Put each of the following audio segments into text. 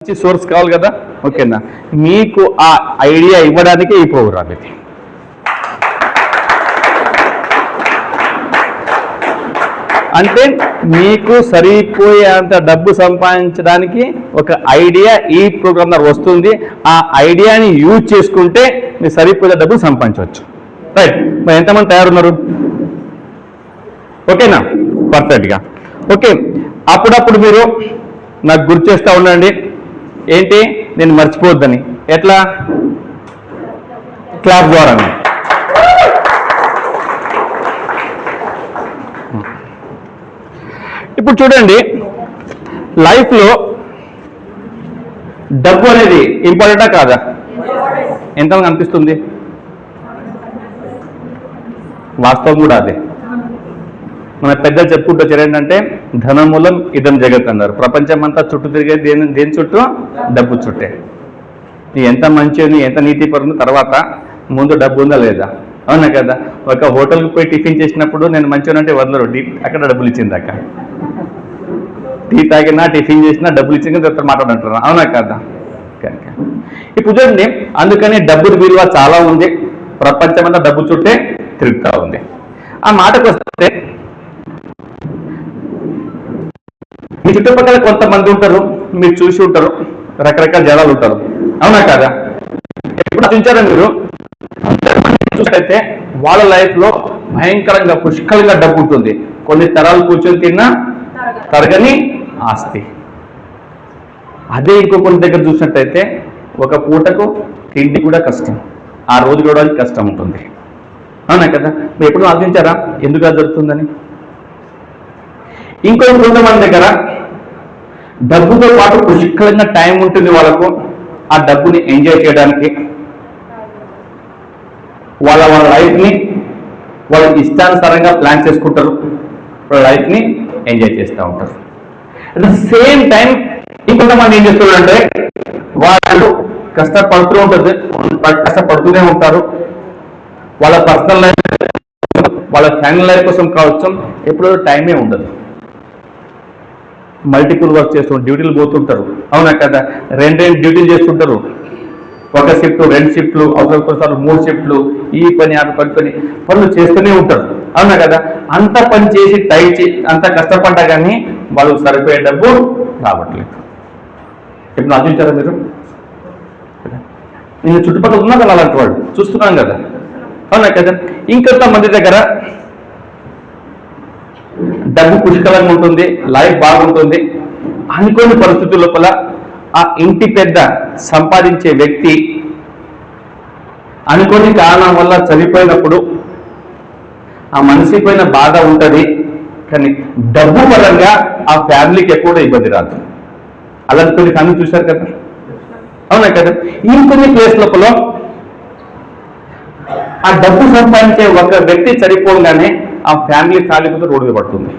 మంచి సోర్స్ కావాలి కదా. ఓకేనా, మీకు ఆ ఐడియా ఇవ్వడానికి ఈ ప్రోగ్రామ్ ఇది. అంటే మీకు సరిపోయేంత డబ్బు సంపాదించడానికి ఒక ఐడియా ఈ ప్రోగ్రామ్ ద్వారా వస్తుంది. ఆ ఐడియాని యూజ్ చేసుకుంటే మీరు సరిపోయే డబ్బు సంపాదించవచ్చు. రైట్, మరి ఎంతమంది తయారున్నారు? ఓకేనా, పర్ఫెక్ట్గా. ఓకే, అప్పుడప్పుడు మీరు నాకు గుర్తు చేస్తూ ఉండండి. ఏంటి, నేను మర్చిపోవద్దని. ఎట్లా? క్లాస్ ద్వారా. ఇప్పుడు చూడండి, లైఫ్లో డబ్బు అనేది ఇంపార్టెంటా కాదా? ఎంతమంది అనిపిస్తుంది? వాస్తవం కూడా అదే. మన పెద్దలు చెప్పుకుంటూ వచ్చారు ఏంటంటే, ధనమూలం ఇదం జగత్ అన్నారు. ప్రపంచం అంతా చుట్టూ తిరిగేది దేని చుట్టూ? డబ్బు చుట్టే. నీ ఎంత మంచి ఎంత నీతి పరుందో తర్వాత ముందు డబ్బు ఉందా లేదా? అవునా కదా. ఒక హోటల్కి పోయి టిఫిన్ చేసినప్పుడు నేను మంచిగా అంటే వదలరు, అక్కడ డబ్బులు ఇచ్చింది అక్క. టీ తాగినా టిఫిన్ చేసినా డబ్బులు ఇచ్చింది తర్వాత మాట్లాడంటారు. అవునా కదా. కనుక ఇప్పుడు చూడండి, అందుకని డబ్బు విలువ చాలా ఉంది. ప్రపంచం అంతా డబ్బు చుట్టే తిరుగుతూ ఉంది. ఆ మాటకు వస్తే, మీ చుట్టుపక్కల కొంతమంది ఉంటారు, మీరు చూసి ఉంటారు, రకరకాల జనాలు ఉంటారు. అవునా కాదా? ఎప్పుడు చూసారా మీరు? చూస్తే వాళ్ళ లైఫ్లో భయంకరంగా పుష్కలంగా డబ్బు ఉంటుంది. కొన్ని తరాలు కూర్చొని తిన్నా తరగని ఆస్తి. అదే ఇంకో కొన్ని దగ్గర చూసినట్టయితే ఒక పూటకు తిండి కూడా కష్టం, ఆ రోజు కూడా కష్టం ఉంటుంది. అవునా కదా. మీరు ఎప్పుడు ఆలోచించారా ఎందుకు అది జరుగుతుందని? ఇంకో కొంతమంది దగ్గర డబ్బుతో పాటు పుష్కలంగా టైం ఉంటుంది వాళ్ళకు. ఆ డబ్బుని ఎంజాయ్ చేయడానికి వాళ్ళ లైఫ్ని వాళ్ళు ఇష్టానుసారంగా ప్లాన్ చేసుకుంటారు. వాళ్ళ లైఫ్ని ఎంజాయ్ చేస్తూ ఉంటారు. అట్ ద సేమ్ టైం ఇంకొంతమంది ఏం చేస్తున్నారంటే, వాళ్ళు కష్టపడుతూనే ఉంటారు. వాళ్ళ పర్సనల్ లైఫ్, వాళ్ళ ఫ్యామిలీ లైఫ్ కోసం కావచ్చు, ఎప్పుడో టైమే ఉండదు. మల్టిపుల్ వర్క్ చేస్తుంటారు, డ్యూటీలు పోతుంటారు. అవునా కదా. రెండు డ్యూటీలు చేస్తుంటారు. ఒక షిఫ్ట్, 2 షిఫ్ట్లు, అవసరం కోసం 3 షిఫ్ట్లు, ఈ పని ఆ పని పనులు చేస్తూనే ఉంటారు. అవునా కదా. అంత పని చేసి అంత కష్టపడ్డా కానీ వాళ్ళు సరిపోయే డబ్బు రావట్లేదు. ఇప్పుడు ఆలోచించారా మీరు? నేను చుట్టుపక్కల ఉన్నా కదా అలాంటి వాడు, చూస్తున్నాను కదా. అవునా కదా. ఇంకొంతమంది దగ్గర డబ్బు పుష్కలంగా ఉంటుంది, లైఫ్ బాగుంటుంది. అనుకోని పరిస్థితుల లోపల ఆ ఇంటి పెద్ద సంపాదించే వ్యక్తి అనుకోని కారణం వల్ల చనిపోయినప్పుడు ఆ మనిషి పైన బాధ ఉంటుంది, కానీ డబ్బు పరంగా ఆ ఫ్యామిలీకి ఎప్పుడూ ఇబ్బంది రాదు. అలాంటి కొన్ని ఫ్యామిలీ చూశారు కదా. అవునా కదా. ఇంకొన్ని ప్లేస్ లోపల ఆ డబ్బు సంపాదించే ఒక వ్యక్తి చనిపోగానే ఆ ఫ్యామిలీ కూడా రోడ్డు పడుతుంది.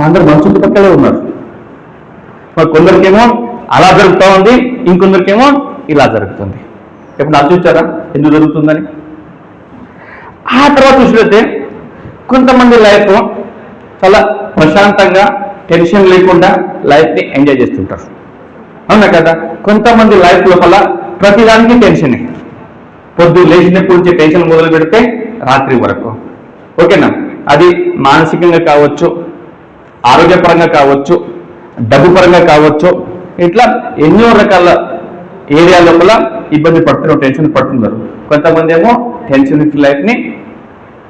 అందరూ మన చుట్టుపక్కలే ఉన్నారు. మరి కొందరికేమో అలా జరుగుతూ ఉంది, ఇంకొందరికేమో ఇలా జరుగుతుంది. ఎప్పుడు ఆలోచించారా ఎందుకు జరుగుతుందని? ఆ తర్వాత చూసినట్టే కొంతమంది లైఫ్ చాలా ప్రశాంతంగా టెన్షన్ లేకుండా లైఫ్ని ఎంజాయ్ చేస్తుంటారు. అవునా కదా. కొంతమంది లైఫ్ లోపల ప్రతిదానికి టెన్షనే. పొద్దు లేచినప్పుడు నుంచి టెన్షన్ మొదలు పెడితే రాత్రి వరకు. ఓకేనా. అది మానసికంగా కావచ్చు, ఆరోగ్యపరంగా కావచ్చు, డబ్బు పరంగా కావచ్చు. ఇట్లా ఎన్నో రకాల ఏరియా లోపల ఇబ్బంది పడుతున్నారు, టెన్షన్ పడుతున్నారు. కొంతమంది ఏమో టెన్షన్ లైఫ్ని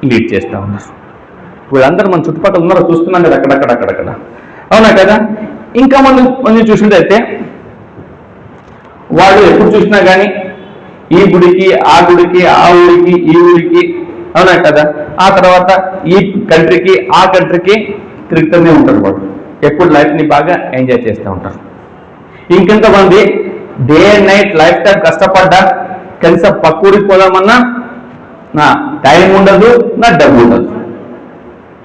లీడ్ చేస్తూ ఉన్నారు. వీళ్ళందరూ మన చుట్టుపక్కల ఉన్నారో చూస్తున్నాం కదా, అక్కడక్కడ. అవునా కదా. ఇంకా మంది చూసినట్టయితే వాళ్ళు ఎప్పుడు చూసినా కానీ ఈ గుడికి ఆ గుడికి, ఆ ఊరికి ఈ ఊరికి. అవునా కదా. ఆ తర్వాత ఈ కంట్రీకి ఆ కంట్రీకి తిరుగుతూనే ఉంటారు. వాళ్ళు ఎప్పుడు లైఫ్ని బాగా ఎంజాయ్ చేస్తూ ఉంటారు. ఇంకొంతమంది day and night life time కష్టపడ్డా కనీసం పక్కూరికి పోదామన్నా నా టైం ఉండదు, నా డబ్బు ఉండదు.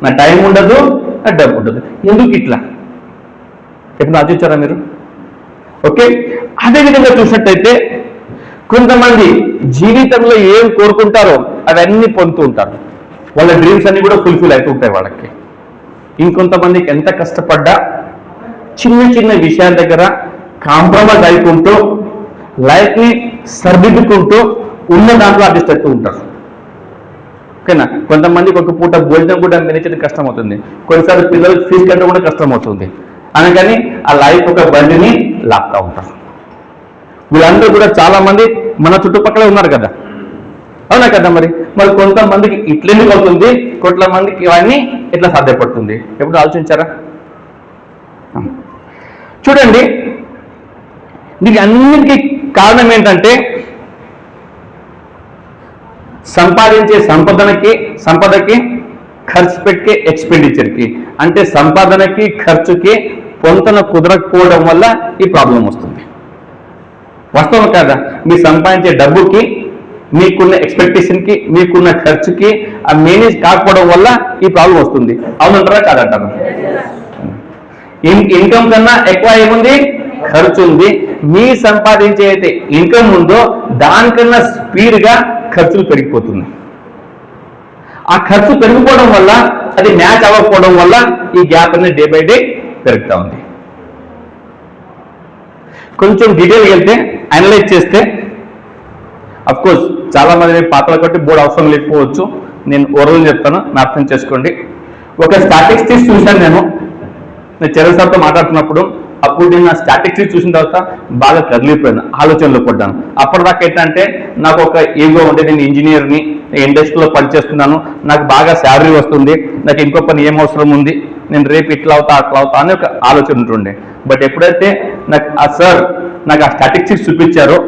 నా టైం ఉండదు, నా డబ్బు ఉండదు. ఎందుకు ఇట్లా? ఎప్పుడు ఆలోచించారా మీరు? ఓకే. అదేవిధంగా చూసినట్టయితే కొంతమంది జీవితంలో ఏం కోరుకుంటారో అవన్నీ పొందుతూ ఉంటారు. వాళ్ళ డ్రీమ్స్ అన్ని కూడా ఫుల్ఫిల్ అవుతూ ఉంటాయి వాళ్ళకి. ఇంకొంతమందికి ఎంత కష్టపడ్డా చిన్న చిన్న విషయాల దగ్గర కాంప్రమైజ్ అయికుంటూ లైఫ్ని సరిదిద్దుకుంటూ ఉన్న దాంట్లో అడ్జస్ట్ అవుతూ ఉంటారు. ఓకేనా? కొంతమందికి ఒక పూట భోజనం కూడా మేనేజ్ కష్టం అవుతుంది, కొన్నిసార్లు పిల్లలకు ఫీజు కట్టడం కూడా కష్టం అవుతుంది. అందుకని ఆ లైఫ్ ఒక బండిని లాక్తా ఉంటారు. వీళ్ళందరూ కూడా చాలా మంది మన చుట్టుపక్కల ఉన్నారు కదా, అవునా కదా? మరి కొంతమందికి ఇట్లెందుకు అవుతుంది, కోట్ల మందికి ఇవన్నీ ఎట్లా సాధ్యపడుతుంది? ఎప్పుడు ఆలోచించారా? చూడండి, దీనికి అన్నిటికీ కారణం ఏంటంటే సంపాదించే సంపదకి ఖర్చు పెట్టే ఎక్స్పెండిచర్కి, అంటే సంపాదనకి ఖర్చుకి పొంతన కుదరకపోవడం వల్ల ఈ ప్రాబ్లం వస్తుంది. వాస్తవం కాదా? మీరు సంపాదించే డబ్బుకి, మీకున్న ఎక్స్పెక్టేషన్కి, మీకున్న ఖర్చుకి ఆ మేనేజ్ కాకపోవడం వల్ల ఈ ప్రాబ్లం వస్తుంది. అవునంటారా కాదంటారా? ఇన్కమ్ కన్నా ఎక్కువ ఏముంది? ఖర్చు ఉంది. మీ సంపాదించే అయితే ఇన్కమ్ ఉందో దానికన్నా స్పీడ్గా ఖర్చులు పెరిగిపోతున్నాయి. ఆ ఖర్చు పెరిగిపోవడం వల్ల, అది మ్యాచ్ అవ్వకపోవడం వల్ల ఈ గ్యాప్ అనేది డే బై డే పెరుగుతూ ఉంది. కొంచెం డీటెయిల్గా వెళ్తే, అనలైజ్ చేస్తే, అఫ్కోర్స్ చాలా మంది పాత్రలు కట్టి బోర్డు అవసరం లేకపోవచ్చు, నేను ఓరల్ చెప్తాను, అర్థం చేసుకోండి. ఒక స్టాటిస్టిక్స్ చూశాను నేను చరణ్ సార్తో మాట్లాడుతున్నప్పుడు. అప్పుడు నేను ఆ స్టాటిస్టిక్స్ చూసిన తర్వాత బాగా కదిలిపోయాను, ఆలోచనలో పడ్డాను. అప్పటిదాకా ఏంటంటే నాకు ఒక ఈగో ఉంటే, నేను ఇంజనీర్ని, ఇండస్ట్రీలో పనిచేస్తున్నాను, నాకు బాగా శాలరీ వస్తుంది, నాకు ఇంకో పని ఏం అవసరం ఉంది, నేను రేపు ఇట్లా అవుతా అట్లా అవుతా అని ఒక ఆలోచన ఉంటుండే. బట్ ఎప్పుడైతే నాకు నాకు ఆ స్టాటిస్టిక్స్ చూపించారో,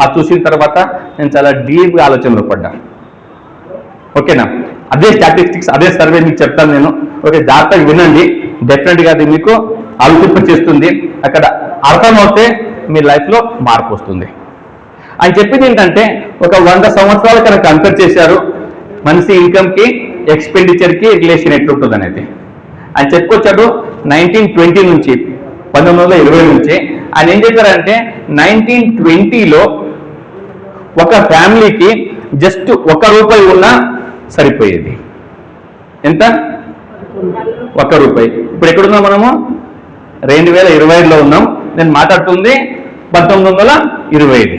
అది చూసిన తర్వాత నేను చాలా డీప్గా ఆలోచనలో పడ్డాను. ఓకేనా? అదే స్టాటిస్టిక్స్, అదే సర్వే మీకు చెప్తాను నేను. ఓకే, జాగ్రత్తగా వినండి, డెఫినెట్గా అది మీకు ఆలోచింపచేస్తుంది. అక్కడ అర్థమవుతే మీ లైఫ్లో మార్పు వస్తుంది. ఆయన చెప్పింది ఏంటంటే, ఒక 100 సంవత్సరాలు కనుక కంపేర్ చేశారు మనిషి ఇన్కమ్కి ఎక్స్పెండిచర్కి రిలేషన్ ఎట్లుంటుంది అనేది. ఆయన చెప్పుకొచ్చాడు 1920 నుంచి, 1920 నుంచి. ఆయన ఏం చెప్పారంటే, 1920లో ఒక ఫ్యామిలీకి జస్ట్ ₹1 ఉన్నా సరిపోయేది. ఎంత? ₹1. ఇప్పుడు ఎక్కడున్నాం మనము? 2025లో ఉన్నాం. నేను మాట్లాడుతుంది 1920.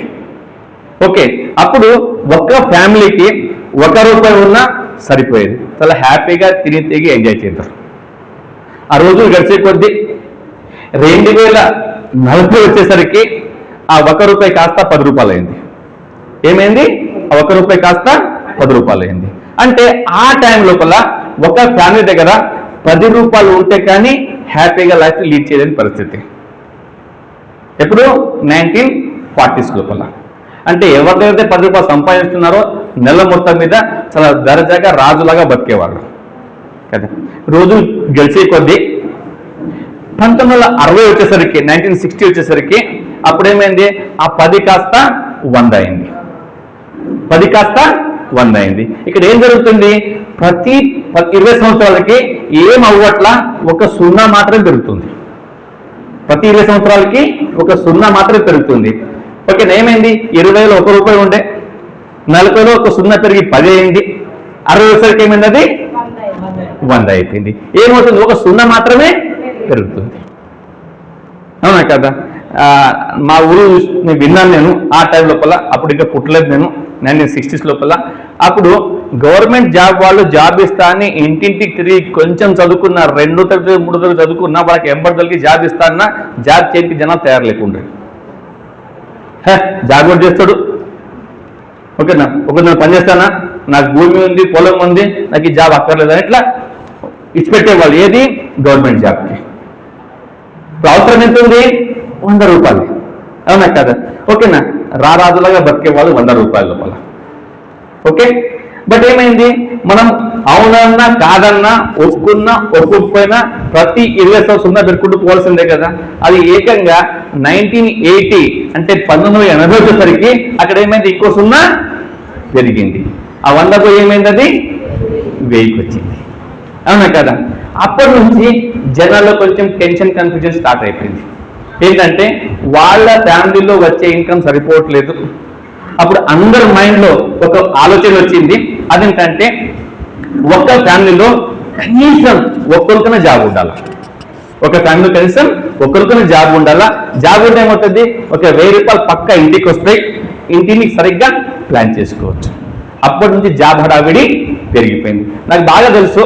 ఓకే, అప్పుడు ఒక ఫ్యామిలీకి ₹1 ఉన్నా సరిపోయేది. చాలా హ్యాపీగా తిని తిరిగి ఎంజాయ్ చేద్దాం. ఆ రోజులు గడిచే కొద్దీ 2040 వచ్చేసరికి ఆ ₹1 కాస్త ₹10 అయింది. ఏమైంది? ఆ ₹1 కాస్త ₹10 అయింది. అంటే ఆ టైం లోపల ఒక ఫ్యామిలీ దగ్గర ₹10 ఉంటే కానీ హ్యాపీగా లైఫ్ లీడ్ చేయలేని పరిస్థితి. ఎప్పుడు? 1940s లోపల. అంటే ఎవరిదైతే ₹10 సంపాదిస్తున్నారో నెల మొత్తం మీద చాలా దర్జాగా రాజులాగా బతికేవాళ్ళు కదా. రోజు గెలిచే కొద్దీ 1960 వచ్చేసరికి, 1960 వచ్చేసరికి అప్పుడేమైంది? ఆ 10 కాస్త 100 అయింది. 10 కాస్త 100 అయింది. ఇక్కడ ఏం జరుగుతుంది? ప్రతి 20 సంవత్సరాలకి ఏం అవ్వట్లా, ఒక 0 మాత్రమే పెరుగుతుంది. ప్రతి 20 సంవత్సరాలకి ఒక 0 మాత్రమే పెరుగుతుంది. ఓకే, ఏమైంది? 20లో ₹1 ఉండే, 40లో ఒక 0 పెరిగి 10 అయింది, 60 వచ్చేసరికి ఏమైంది? అది 100 అయిపోయింది. ఏమవుతుంది? ఒక 0 మాత్రమే పెరుగుతుంది. అవునా కదా? మా ఊరు నేను విన్నాను నేను ఆ టైం లోపల. అప్పుడు ఇంకా పుట్టలేదు నేను, 1960s లోపల. అప్పుడు గవర్నమెంట్ జాబ్ వాళ్ళు జాబ్ ఇస్తా అని ఇంటింటికి తిరిగి కొంచెం చదువుకున్న, 2 తరగతి 3 తరగతి చదువుకున్న వాళ్ళకి ఎంబర్దలకి జాబ్ ఇస్తా అన్న జాబ్ చేయడానికి జనాలు తయారు లేకుండా. జాబ్ కూడా చేస్తాడు, ఓకేనా, ఒక నేను పని చేస్తానా, నాకు భూమి ఉంది, పొలం ఉంది, నాకు ఈ జాబ్ అక్కర్లేదని ఇట్లా ఇచ్చిపెట్టేవాళ్ళు. ఏది? గవర్నమెంట్ జాబ్కి. అవసరం ఎంత ఉంది? ₹100. అవునా కదా? ఓకేనా? రారాజులాగా బతికే వాళ్ళు ₹100 లోపల. ఓకే, బట్ ఏమైంది? మనం అవునన్నా కాదన్నా, ఒప్పుకున్నా ఒప్పుకోకపోయినా ప్రతి 20 సంవత్సరం పెట్టుకుంటూ పోవాల్సిందే కదా. అది ఏకంగా 1980 అంటే 1980 వచ్చేసరికి అక్కడ ఏమైంది? ఇంకో 0 పెరిగింది. ఆ 100 ఏమైంది? అది 1000కి వచ్చింది. అవునా కదా? అప్పటి నుంచి జనాల్లో కొంచెం టెన్షన్, కన్ఫ్యూజన్ స్టార్ట్ అయిపోయింది. ఏంటంటే వాళ్ళ ఫ్యామిలీలో వచ్చే ఇన్కమ్ సరిపోవట్లేదు. అప్పుడు అందరి మైండ్లో ఒక ఆలోచన వచ్చింది. అదేంటంటే ఒక ఫ్యామిలీలో కనీసం ఒక్కొక్కరికైనా జాబ్ ఉండాలి. ఒక ఫ్యామిలీ కనీసం ఒకరికొని జాబ్ ఉండాలా. జాబ్ ఉంటే ఏమవుతుంది, ఒక 1000 రూపాయలు పక్క ఇంటికి వస్తాయి, ఇంటిని సరిగ్గా ప్లాన్ చేసుకోవచ్చు. అప్పటి నుంచి జాబ్ హడావిడి పెరిగిపోయింది. నాకు బాగా తెలుసు,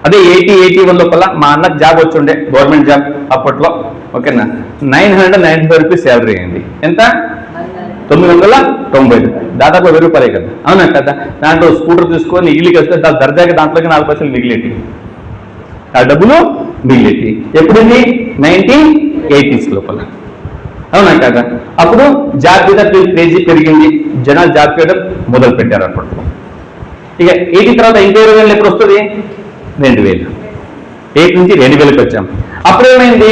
అదే 81 లోపల మా అన్నకు జాబ్ వచ్చిండే, గవర్నమెంట్ జాబ్ అప్పట్లో. ఓకేనా, 995 రూపీస్ శాలరీ అయింది. ఎంత? 990, దాదాపు 1000 రూపాయలే కదా, అవునా కదా. దాంట్లో స్కూటర్ తీసుకొని ఇల్లుకి వస్తే దర్జాగా దాంట్లోకి 4 పైసలు మిగిలేటి, ఆ డబ్బులు మిగిలేటి. ఎప్పుడుంది? 1980s లోపల, అవునా కదా. అప్పుడు జాబ్ మీద క్రేజీ పెరిగింది, జనాలు జాబ్ చేయడం మొదలు పెట్టారు అప్పట్లో. ఇక 80 తర్వాత ఇంకా 20,000 ఎప్పుడు వస్తుంది? 2000. 8 నుంచి 2000కి వచ్చాం. అప్పుడు ఏమైంది,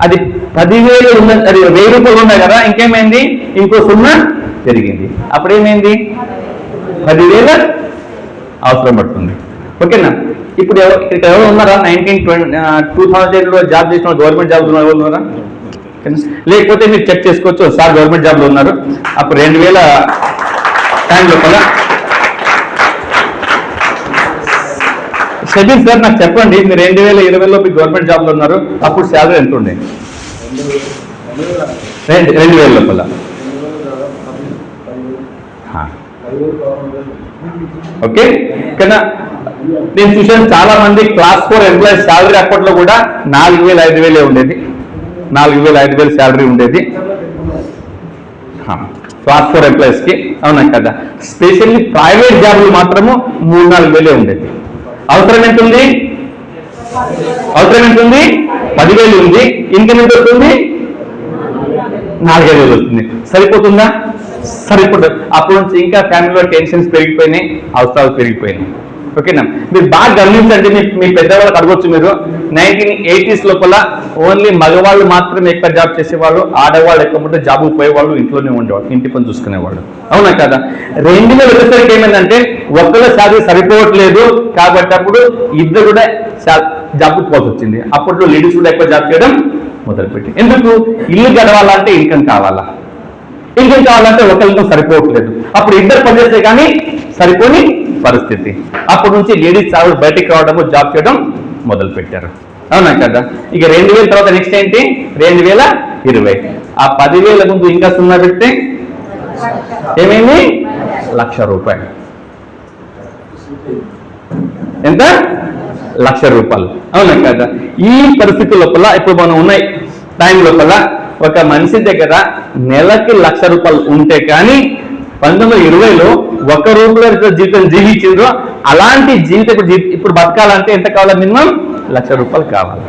అది 10,000 ఉన్న, అది 1000 రూపాయలు ఉన్నాయి కదా, ఇంకేమైంది, ఇంకో 0 పెరిగింది. అప్పుడేమైంది, 10,000 అవసరం పడుతుంది. ఓకేనా. ఇప్పుడు ఇక్కడ ఎవరు ఉన్నారా? 2008లో జాబ్ చేసిన గవర్నమెంట్ జాబ్లో ఎవరు ఉన్నారా? లేకపోతే మీరు చెక్ చేసుకోవచ్చు, సార్ గవర్నమెంట్ జాబ్లో ఉన్నారు. అప్పుడు 2000 టైం లోపల షబీర్ సార్ నాకు చెప్పండి, మీరు 2020లో మీరు గవర్నమెంట్ జాబ్లో ఉన్నారు, అప్పుడు శాలరీ ఎంత ఉండే? 2000 లోపల. ఓకే. కానీ నేను చూసాను చాలా మంది క్లాస్ 4 ఎంప్లాయీస్ శాలరీ అప్పట్లో కూడా 4,000 5,000 ఉండేది, 4,000 5,000 శాలరీ ఉండేది క్లాస్ 4 ఎంప్లాయీస్కి, అవునా కదా. స్పెషల్లీ ప్రైవేట్ జాబ్లు మాత్రము 3-4,000 ఉండేది. అవసరం ఎంత ఉంది? 10,000 ఉంది. ఇన్కమ్ ఎంత వస్తుంది? 4,000 వస్తుంది. సరిపోతుందా? సరిపోతుంది. అప్పటి నుంచి ఇంకా ఫ్యామిలీలో టెన్షన్స్ పెరిగిపోయినాయి, అవసరాలు పెరిగిపోయినాయి. ఓకేనా. మీరు బాగా గమనించండి, మీ పెద్దవాళ్ళకి అడగొచ్చు మీరు, 1980s లోపల ఓన్లీ మగవాళ్ళు మాత్రమే ఎక్కువ జాబ్ చేసేవాళ్ళు, ఆడవాళ్ళు ఎక్కువ జాబ్ పోయేవాళ్ళు, ఇంట్లోనే ఉండేవాళ్ళు, ఇంటి పని చూసుకునేవాళ్ళు, అవునా కదా. 2000 వచ్చేసరికి ఏమైందంటే ఒక్కళ్ళ శాలరీ సరిపోవట్లేదు కాబట్టి అప్పుడు ఇద్దరు కూడా జాబ్కి పోవాల్సి వచ్చింది. అప్పట్లో లేడీస్ కూడా ఎక్కువ జాబ్ చేయడం మొదలుపెట్టి. ఎందుకు? ఇల్లు గడవాలంటే ఇన్కమ్ కావాలా, ఇన్కమ్ కావాలంటే ఒకరితో సరిపోవట్లేదు. అప్పుడు ఇద్దరు పనిచేస్తే కానీ సరిపోని పరిస్థితి. అప్పటి నుంచి లేడీస్ చాలా బయటికి రావడము, జాబ్ చేయడం మొదలు పెట్టారు, అవునా కదా. ఇక 2000 తర్వాత నెక్స్ట్ ఏంటి? 2020. ఆ 10,000 ముందు ఇంకా 0 పెడితే ఏమైంది? 1,00,000 రూపాయలు. ఎంత? 1,00,000 రూపాయలు, అవునా కదా. ఈ పరిస్థితి లోపల ఇప్పుడు మనం ఉన్నాయి టైం లోపల ఒక మనిషి దగ్గర నెలకి 1,00,000 రూపాయలు ఉంటే కానీ 1920లో 1 రూపాయల జీవితం జీవించిండ్రో అలాంటి జీవితం ఇప్పుడు బతకాలంటే ఎంత కావాలి? మినిమం 1,00,000 రూపాయలు కావాలి.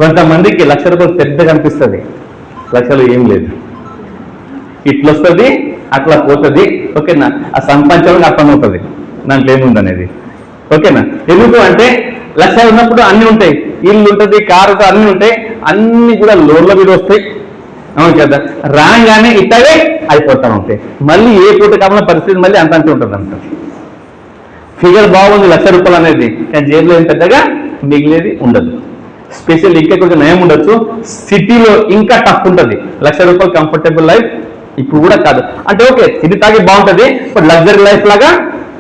కొంతమందికి 1,00,000 రూపాయలు పెద్దగా అనిపిస్తుంది, 1,00,000 ఏం లేదు, ఇట్లా వస్తుంది అట్లా పోతుంది. ఓకేనా. ఆ సంపాదించడానికి అర్థమవుతుంది దాంట్లో ఏముందనేది. ఓకేనా. ఎందుకు అంటే 1,00,000 ఉన్నప్పుడు అన్నీ ఉంటాయి, ఇల్లు ఉంటుంది, కారు అన్నీ ఉంటాయి, అన్నీ కూడా లోన్ల మీద వస్తాయి, అవును కదా. రాగానే ఇట్లాగే అయిపోతా ఉంటాయి. మళ్ళీ ఏ పూట కావాలన్న పరిస్థితి మళ్ళీ అంత ఉంటుంది అంట. ఫిగర్ బాగుంది 1,00,000 రూపాయలు అనేది, కానీ జేబులో ఏం పెద్దగా మిగిలేది ఉండదు. స్పెషల్ ఇంకా కొంచెం నయం ఉండొచ్చు, సిటీలో ఇంకా టఫ్ ఉంటుంది. 1,00,000 రూపాయలు కంఫర్టబుల్ లైఫ్ ఇప్పుడు కూడా కాదు. అంటే ఓకే తిరిగి తాగి బాగుంటుంది, బట్ లగ్జరీ లైఫ్ లాగా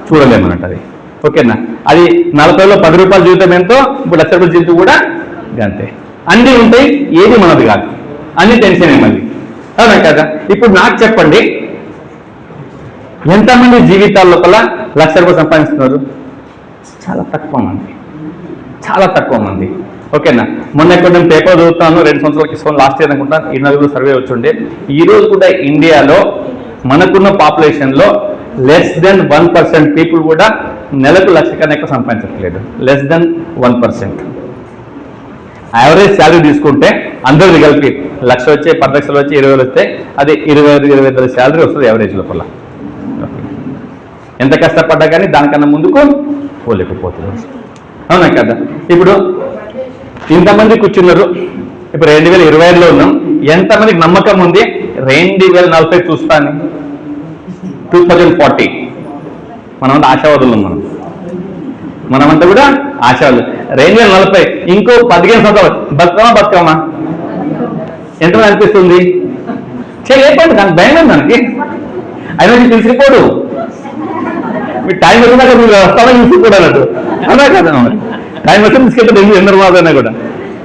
చూడలేమన్నట్టు. ఓకేనా. అది 40లో 10 రూపాయల జీవితం ఎంతో, ఇప్పుడు 1,00,000 రూపాయల జీవితం కూడా అంతే. అన్నీ ఉంటాయి, ఏది మనది కాదు, అన్ని టెన్షన్ మళ్ళీ, అవునా కదా. ఇప్పుడు నాకు చెప్పండి, ఎంతమంది జీవితాల లోపల 1,00,000 రూపాయలు సంపాదిస్తున్నారు? చాలా తక్కువ మంది, చాలా తక్కువ మంది. ఓకేనా. మొన్న ఎక్కడ నేను పేపర్ చదువుతాను, 2 సంవత్సరాల క్రితం, లాస్ట్ ఇయర్ అనుకుంటాను, 24 సర్వే వచ్చిండే. ఈరోజు కూడా ఇండియాలో మనకున్న పాపులేషన్లో <1% పీపుల్ కూడా నెలకు 1,00,000 కన్నా ఎక్కువ సంపాదించట్లేదు. <1%. యావరేజ్ శాలరీ తీసుకుంటే అందరిది కలిపి 1,00,000 వచ్చే, 10 లక్షలు వచ్చి, 20,000 వస్తే అది 25,000 శాలరీ వస్తుంది యావరేజ్ లోపల. ఎంత కష్టపడ్డా కానీ దానికన్నా ముందుకు పోలేకపోతున్నారు, అవునా కదా. ఇప్పుడు ఇంతమంది కూర్చున్నారు, ఇప్పుడు 2025లో ఉన్నాం. ఎంతమందికి నమ్మకం ఉంది 2040 చూస్తాను, 2040? మనమంతా ఆశావాదులు, మనమంతా కూడా ఆశావాదులు. 2040 ఇంకో 15 సంవత్సరాలు బతుకమా ఎంతమంది అనిపిస్తుంది? చేయలేకపోతే నాకు భయం ఉంది, మనకి అయినా తెలిసిపోడు. మీ టైం వచ్చినాక మీరు వస్తామని చూసిపోడు అన్నట్టు, అవునా కదా. టైం వస్తే తీసుకెళ్తారు చంద్రబాబు అయినా కూడా,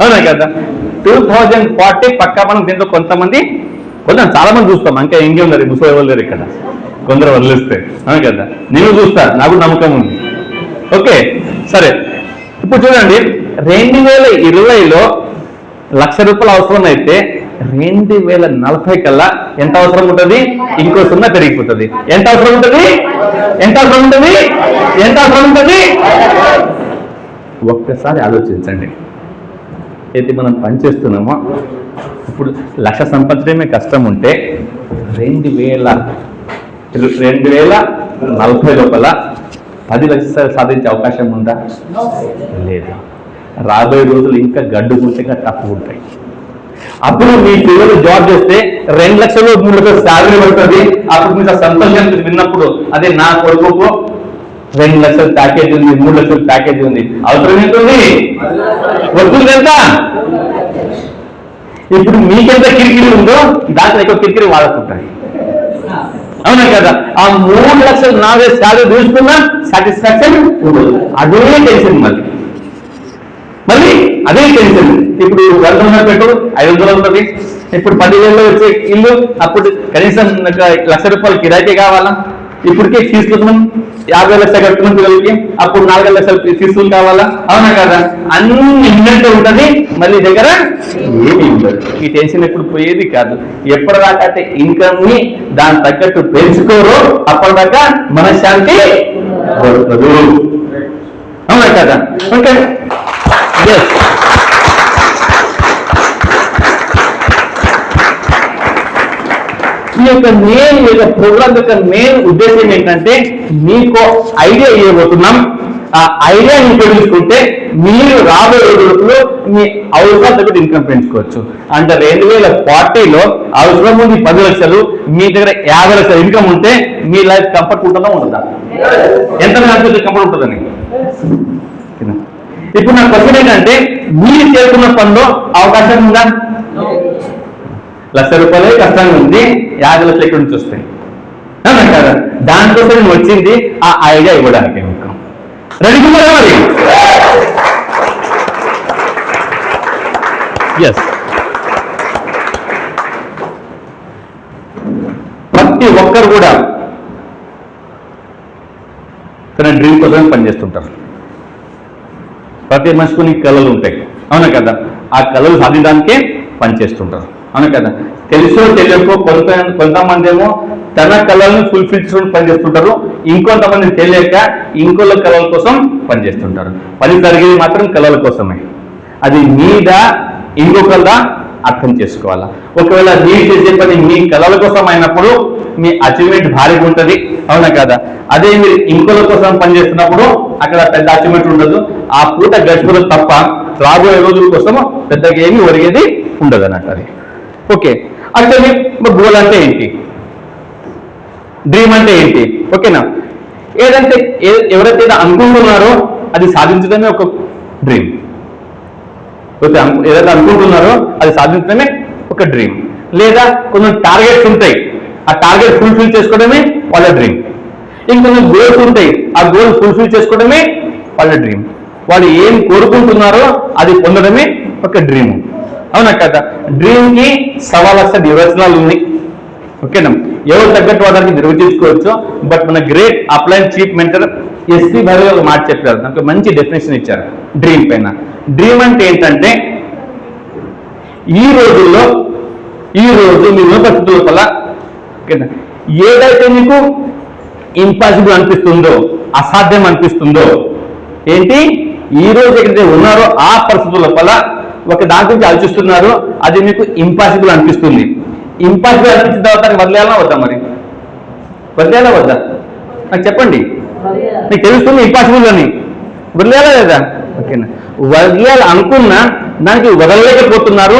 అవునా కదా. 2040 పక్కా మనం దీంట్లో కొంతమంది చాలా మంది చూస్తాం, ఇంకా ఇంకే ఉన్నారు ముసలి వాళ్ళు లేరు ఇక్కడ, కొందరు వదిలేస్తే, అవును కదా. నేను చూస్తా, నాకు నమ్మకం ఉంది. ఓకే సరే, ఇప్పుడు చూడండి 2020లో ₹1,00,000 అవసరం అయితే 2040 కల్లా ఎంత అవసరం ఉంటుంది? ఇంకో 0 పెరిగిపోతుంది. ఎంత అవసరం ఉంటుంది? ఎంత అవసరం ఉంటుంది? ఎంత అవసరం ఉంటుంది? ఒక్కసారి ఆలోచించండి. అయితే మనం పనిచేస్తున్నామో ఇప్పుడు 1,00,000 సంపాదించడమే కష్టం ఉంటే 2040 లోపల 10 లక్షలు సాధించే అవకాశం ఉందా? లేదు. రాబోయే రోజులు ఇంకా గడ్డుకుంటే ఇంకా టఫ్ ఉంటాయి. అప్పుడు మీ పిల్లలు జాబ్ చేస్తే 2 లక్షలు 3 లక్షలు శాలరీ పడుతుంది. అప్పుడు మీకు సంతోషం విన్నప్పుడు, అదే నా కొడుకు 2 లక్షల ప్యాకేజ్ ఉంది, 3 లక్షల ప్యాకేజ్ ఉంది, అవసరం ఏంటుంది? వస్తుంది ఎంత? ఇప్పుడు మీకెంత కిరికిరి ఉందో దాంట్లో ఎక్కువ కిరికిరి వాడుకుంటాయి, అవునా కదా. ఆ 3 లక్షలు 4 శాలరీ తీసుకున్నా సాటిస్ఫాక్షన్ ఉండదు, అదే టెన్షన్ మళ్ళీ అదే టెన్షన్. ఇప్పుడు 100 పెట్టు 500 ఉంటుంది. ఇప్పుడు 10,000 వచ్చే ఇల్లు అప్పుడు కనీసం ₹1,00,000 కిరాయికే కావాలా? ఇప్పటికే ఫీజు కోసం 50 లక్షలు కట్టుకున్న పిల్లలకి అప్పుడు 4 లక్షలు ఫీజులు కావాలా, అవునా కదా. అన్ని ఇన్వెంట్ ఉంటుంది, మళ్ళీ దగ్గర ఏమి ఉండదు. ఈ టెన్షన్ ఎప్పుడు పోయేది కాదు. ఎప్పటిదాకా అయితే ఇన్కమ్ ని దాని తగ్గట్టు పెంచుకోరో అప్పటిదాకా మనశ్శాంతి దొరకదు, అవునా కదా. ఓకే ఈ యొక్క ప్రోగ్రామ్ యొక్క మెయిన్ ఉద్దేశం ఏంటంటే మీకు ఐడియా ఇవ్వబోతున్నాం. ఆ ఐడియాని ఉపయోగించుకుంటే మీరు రాబోయే రోజుల్లో మీ అవసరం తగ్గ ఇన్కమ్ పెంచుకోవచ్చు. అంటే 2040లో అవసరం ఉంది 10 లక్షలు, మీ దగ్గర 50 లక్షల ఇన్కమ్ ఉంటే మీ లైఫ్ కంఫర్ట్ ఉంటుందా ఉండదా? ఎంత కంఫర్ట్ ఉంటుందని. ఇప్పుడు నా క్వశ్చన్ ఏంటంటే మీరు చేస్తున్న పనిలో అవకాశం ఉందా? ₹1,00,000 కష్టంగా ఉంది, 50 లక్షలు ఎక్కడి నుంచి వస్తాయి, అవునా కదా. దానికోసం నేను వచ్చింది ఆ ఐడియా ఇవ్వడానికి. మీకు రెడీ మరి? ఎస్, ప్రతి ఒక్కరు కూడా తన డ్రీమ్ కోసం పనిచేస్తుంటారు. ప్రతి మనిషికి కళలు ఉంటాయి, అవునా కదా. ఆ కళలు సాధించడానికే పనిచేస్తుంటారు, అవునా కదా. తెలుసో తెలియకో కొంతమంది ఏమో తన కళలను ఫుల్ఫిల్ చేసుకుని పనిచేస్తుంటారు, ఇంకొంతమంది తెలియక ఇంకోళ్ళ కళల కోసం పనిచేస్తుంటారు. పని జరిగేది మాత్రం కళల కోసమే. అది మీదా ఇంకొకళ్ళ అర్థం చేసుకోవాలా. ఒకవేళ మీరు చేసే పని మీ కళల కోసం అయినప్పుడు మీ అచీవ్మెంట్ భారీగా ఉంటుంది, అవునా కదా. అదే మీరు ఇంకోళ్ళ కోసం పనిచేస్తున్నప్పుడు అక్కడ పెద్ద అచీవ్మెంట్ ఉండదు, ఆ పూట గడిచిపోతుంది తప్ప రాబోయే రోజుల కోసం పెద్దగా ఏమి ఒరిగేది ఉండదు అన్నట్టు. అది ఓకే. యాక్చువల్లీ గోల్ అంటే ఏంటి, డ్రీమ్ అంటే ఏంటి? ఓకేనా. ఎవరైతే అనుకుంటున్నారో అది సాధించడమే ఒక డ్రీమ్. ఏదైతే అనుకుంటున్నారో అది సాధించడమే ఒక డ్రీమ్. లేదా కొన్ని టార్గెట్స్ ఉంటాయి, ఆ టార్గెట్ ఫుల్ఫిల్ చేసుకోవడమే వాళ్ళ డ్రీమ్. ఇంకొన్ని గోల్స్ ఉంటాయి, ఆ గోల్ ఫుల్ఫిల్ చేసుకోవడమే వాళ్ళ డ్రీమ్. వాళ్ళు ఏం కోరుకుంటున్నారో అది పొందడమే ఒక డ్రీమ్, అవునా కదా. డ్రీమ్ కి 1,00,000 నిర్వచనాలు ఉన్నాయి, ఓకేనా. ఎవరు తగ్గట్టు వాళ్ళకి నిర్వచించుకోవచ్చు. బట్ మన great upline chief mentor SP భర్య ఒక మాట చెప్పారు, నాకు మంచి డెఫినేషన్ ఇచ్చారు డ్రీమ్ పైన. డ్రీమ్ అంటే ఏంటంటే ఈ రోజు మీ పరిస్థితుల వల్ల ఏదైతే మీకు ఇంపాసిబుల్ అనిపిస్తుందో, అసాధ్యం అనిపిస్తుందో, ఏంటి ఈ రోజు ఎక్కడైతే ఉన్నారో ఆ పరిస్థితుల వల్ల ఒక దాని గురించి ఆలోచిస్తున్నారు, అది మీకు ఇంపాసిబుల్ అనిపిస్తుంది. ఇంపాసిబుల్ అనిపించిన తర్వాత వదిలేయాలా వద్దా? మరి వదిలేయాలా వద్దా? నాకు చెప్పండి. మీకు తెలుస్తుంది ఇంపాసిబుల్ అని, వదిలేయాలా లేదా? ఓకేనా. వదిలేయాలి అనుకున్నా దానికి వదలలేకపోతున్నారు,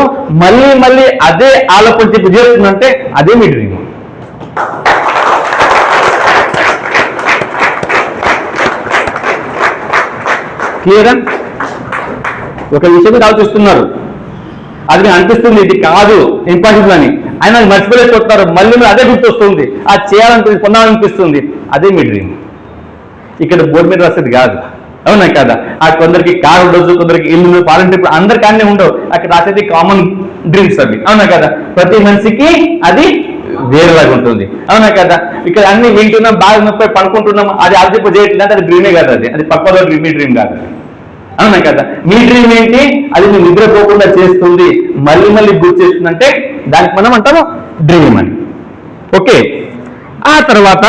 మళ్ళీ అదే ఆలోచన చెప్పి చేస్తుందంటే అదే మీ డ్రీమ్. క్లియరా? ఒక విషయం మీద ఆలోచిస్తున్నారు, అది అనిపిస్తుంది ఇది కాదు ఇంపాసిబుల్ అని, ఆయన మర్చిపోలేకపోతున్నారు, మళ్ళీ అదే గుర్తొస్తుంది, అది చేయాలనిపిస్తుంది, పొందాలనిపిస్తుంది, అదే మీ డ్రీమ్. ఇక్కడ బోర్డు మీద రాసేది కాదు, అవునా కదా? ఆ కొందరికి కారు ఉండొచ్చు, కొందరికి ఇల్లు, పాలంటే ఇప్పుడు అందరికి అన్నీ ఉండవు. అక్కడ రాసేది కామన్ డ్రీమ్స్ అవి. అవునా కదా? ప్రతి మనిషికి అది వేరేలాగా ఉంటుంది. అవునా కదా? ఇక్కడ అన్ని వింటున్నాం, బాగా నొప్పి పడుకుంటున్నాం, అది ఆల్జిప్ చేయట్లేదు అంటే అది డ్రీమే కాదు, అది పక్కలో డ్రీమ్, మీ డ్రీమ్ కాదు. అవునా కదా? మీ డ్రీమ్ ఏంటి? అది మీరు నిద్రపోకుండా చేస్తుంది, మళ్ళీ మళ్ళీ గుర్తు చేస్తుందంటే దానికి మనం అంటాము డ్రీమ్ అని. ఓకే, ఆ తర్వాత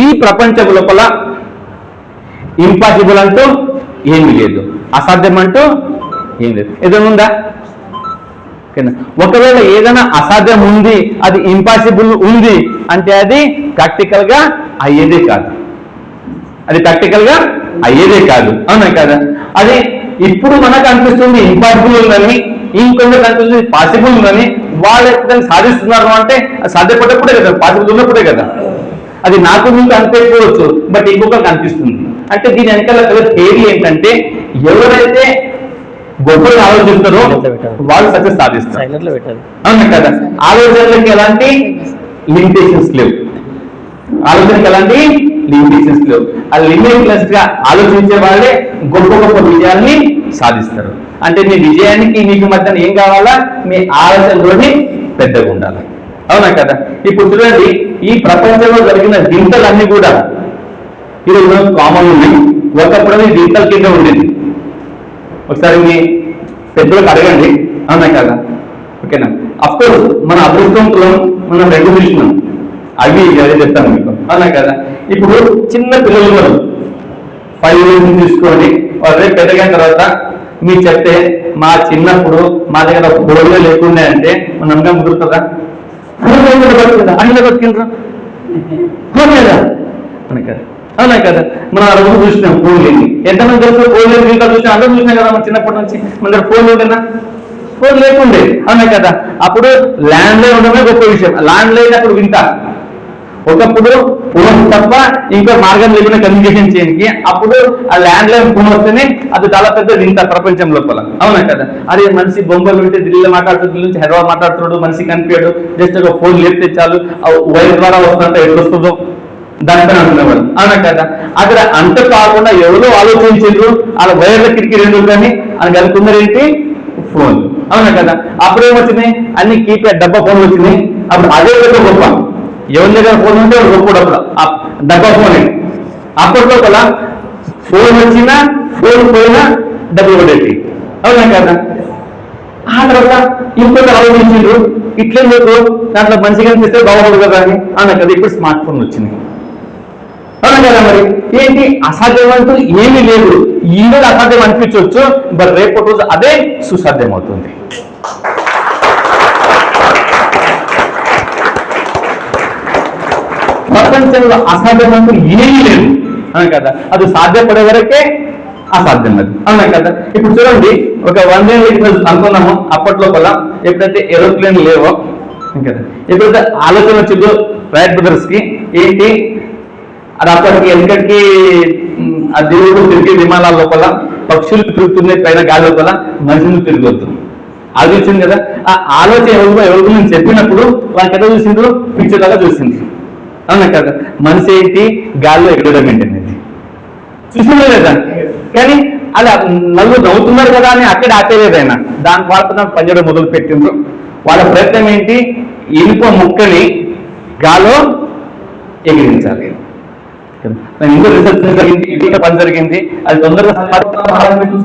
ఈ ప్రపంచం లోపల ఇంపాసిబుల్ అంటూ ఏమీ లేదు, అసాధ్యం అంటూ ఏం లేదు. ఏదైనా ఉందా? ఒకవేళ ఏదైనా అసాధ్యం ఉంది, అది ఇంపాసిబుల్ ఉంది అంటే అది ప్రాక్టికల్ గా అయ్యేదే కాదు, అది ప్రాక్టికల్ గా అయ్యేదే కాదు. అవునా కదా? అది ఇప్పుడు మనకు అనిపిస్తుంది ఇంపాసిబుల్ ఉందని, ఇంకొందరికి అనిపిస్తుంది పాసిబుల్ ఉందని, వాళ్ళు దాన్ని సాధిస్తున్నారు అంటే సాధ్యపడప్పుడే కదా, పాసిబుల్ ఉన్నప్పుడే కదా. అది నాకు మీకు అనిపించవచ్చు, బట్ ఇంకొకరికి అనిపిస్తుంది. అంటే దీని వెనకాల థియరీ ఏంటంటే, ఎవరైతే గొప్పగా ఆలోచిస్తారో వాళ్ళు సక్సెస్ సాధిస్తారు. అవునా కదా? ఆలోచనలకు ఎలాంటి లిమిటేషన్స్ లేవు, ఆలోచనకి ఎలాంటి లిమిటేషన్స్ లేవు. ఆ లిమిట్లెస్ గా ఆలోచించే వాళ్ళే గొప్ప గొప్ప విజయాన్ని సాధిస్తారు. అంటే మీ విజయానికి మీకు మధ్య ఏం కావాలా? మీ ఆలోచనలోని పెద్దగా ఉండాలి. అవునా కదా? ఇప్పుడు చూడండి, ఈ ప్రపంచంలో జరిగిన వింతలన్నీ కూడా ఈరోజు కామన్ ఉన్నాయి. ఒకప్పుడు వింతల కింద ఉండేది. ఒకసారి మీ పెద్దలకు అడగండి. అవునా కదా? ఓకేనా? అఫ్కోర్స్ మన అదృష్టంలో మనం రెండు చూసినాం, అవి అదే చెప్తాను మీకు. అవునా కదా? ఇప్పుడు చిన్న పిల్లలు ఉన్నారు, 5 years తీసుకోండి, వాళ్ళు పెద్దగైన తర్వాత మీరు చెప్తే మా చిన్నప్పుడు మా దగ్గర ఫోన్లే లేకుండా అంటే మన నమ్మకం కుదురుతుందా? అన్ని బతికిండ్రు లేదా? అవునా కదా? మనం ఆ రోజు చూసినాం ఫోన్ లేని. ఎంతమంది తెలుసు ఫోన్ లేని ఇంకా చూసినా? అందరూ చూసినా కదా మన చిన్నప్పటి నుంచి. మన దగ్గర ఫోన్ లేదన్నా, ఫోన్ లేకుండే. అవునా కదా? అప్పుడు ల్యాండ్ లైన్ ఉండడమే గొప్ప విషయం. ల్యాండ్ లైన్ అప్పుడు వింటా, ఒకప్పుడు ఫోన్ తప్ప ఇంకో మార్గం లేకుండా కమ్యూనికేషన్ చేయడానికి. అప్పుడు ఆ ల్యాండ్ లైన్ ఫోన్ వస్తేనే అది చాలా పెద్ద వింత ప్రపంచం లోపల. అవునా కదా? అదే మనిషి బొంబాయిలో ఉంటే ఢిల్లీలో మాట్లాడుతూ, ఢిల్లీ నుంచి హైదరాబాద్ మాట్లాడుతున్నాడు, మనిషి కనిపించాడు, జస్ట్ ఒక ఫోన్ లేపితే చాలు, వైర్ ద్వారా వస్తుంటే ఎప్పుడు వస్తుందో దానిపైన అంటున్నవాడు. అవునా కదా? అక్కడ అంత కాకుండా ఎవరో ఆలోచించారు, వాళ్ళ వైర్ల కిటికీ రెండు కానీ అని అనుకున్నారు ఏంటి? ఫోన్. అవునా కదా? అప్పుడేమొచ్చినాయి? అన్ని కీప్యాడ్ డబ్బా ఫోన్ వచ్చినాయి. అప్పుడు అదే పెద్ద గొప్ప. ఎవరి దగ్గర ఫోన్ ఉంటే గొప్పడు అప్పుడు డబ్బా ఫోన్. అప్పట్లో కూడా ఫోన్ వచ్చినా ఫోన్ పోయినా డబ్బులు పడేది. అవునా కదా? ఆ తర్వాత ఇంకొక ఆలోచించారు, ఇట్లే మీకు దాంట్లో మంచిగా అనిపిస్తే బాగుండదు కదా అని. అవునా కదా? ఇప్పుడు స్మార్ట్ ఫోన్ వచ్చింది. అవునా కదా? మరి ఏంటి? అసాధ్యం అంటూ ఏమీ లేదు. ఈరోజు అసాధ్యం అనిపించవచ్చు, బట్ రేపు రోజు అదే సుసాధ్యం అవుతుంది. ప్రపంచంలో అసాధ్యం అంటూ ఏమీ లేదు. అవునా కదా? అది సాధ్యపడే వరకే అసాధ్యం అది. అవునా కదా? ఇప్పుడు చూడండి, ఒక 1 year అనుకున్నాము అప్పట్లో కూడా, ఎప్పుడైతే ఏరోప్లేన్ లేవో కదా, ఎప్పుడైతే ఆలోచన వచ్చిందో రైట్ బ్రదర్స్ కి ఏంటి, అది అప్పటికి ఎందుకకి ఆ దేవుడు తిరిగే విమానాల లోపల పక్షులు తిరుగుతున్నాయి, పైన గాలి లోపల మనుషులు తిరగొద్దు, అది వచ్చింది కదా. ఆ ఆలోచన ఎవరి గురించి చెప్పినప్పుడు వాళ్ళకి ఎట్లా చూసిండ్రు? పిక్చర్ లాగా చూసింది. అవునా కదా? మనిషి ఏంటి? గాల్లో ఎగరడం ఏంటనేది చూసిందో లేదా? కానీ అలా నలుగురు నవ్వుతున్నారు కదా అని అక్కడ ఆపేలేదైనా, దానికి వాళ్ళతో పనిచేయడం మొదలు పెట్టిండ్రు. వాళ్ళ ప్రయత్నం ఏంటి? ఇనుప ముక్కని గాలో ఎగిరించాలి. ఇంకో రీసెర్చ్ జరిగింది, ఇటీవల పని జరిగింది, అది తొందరగా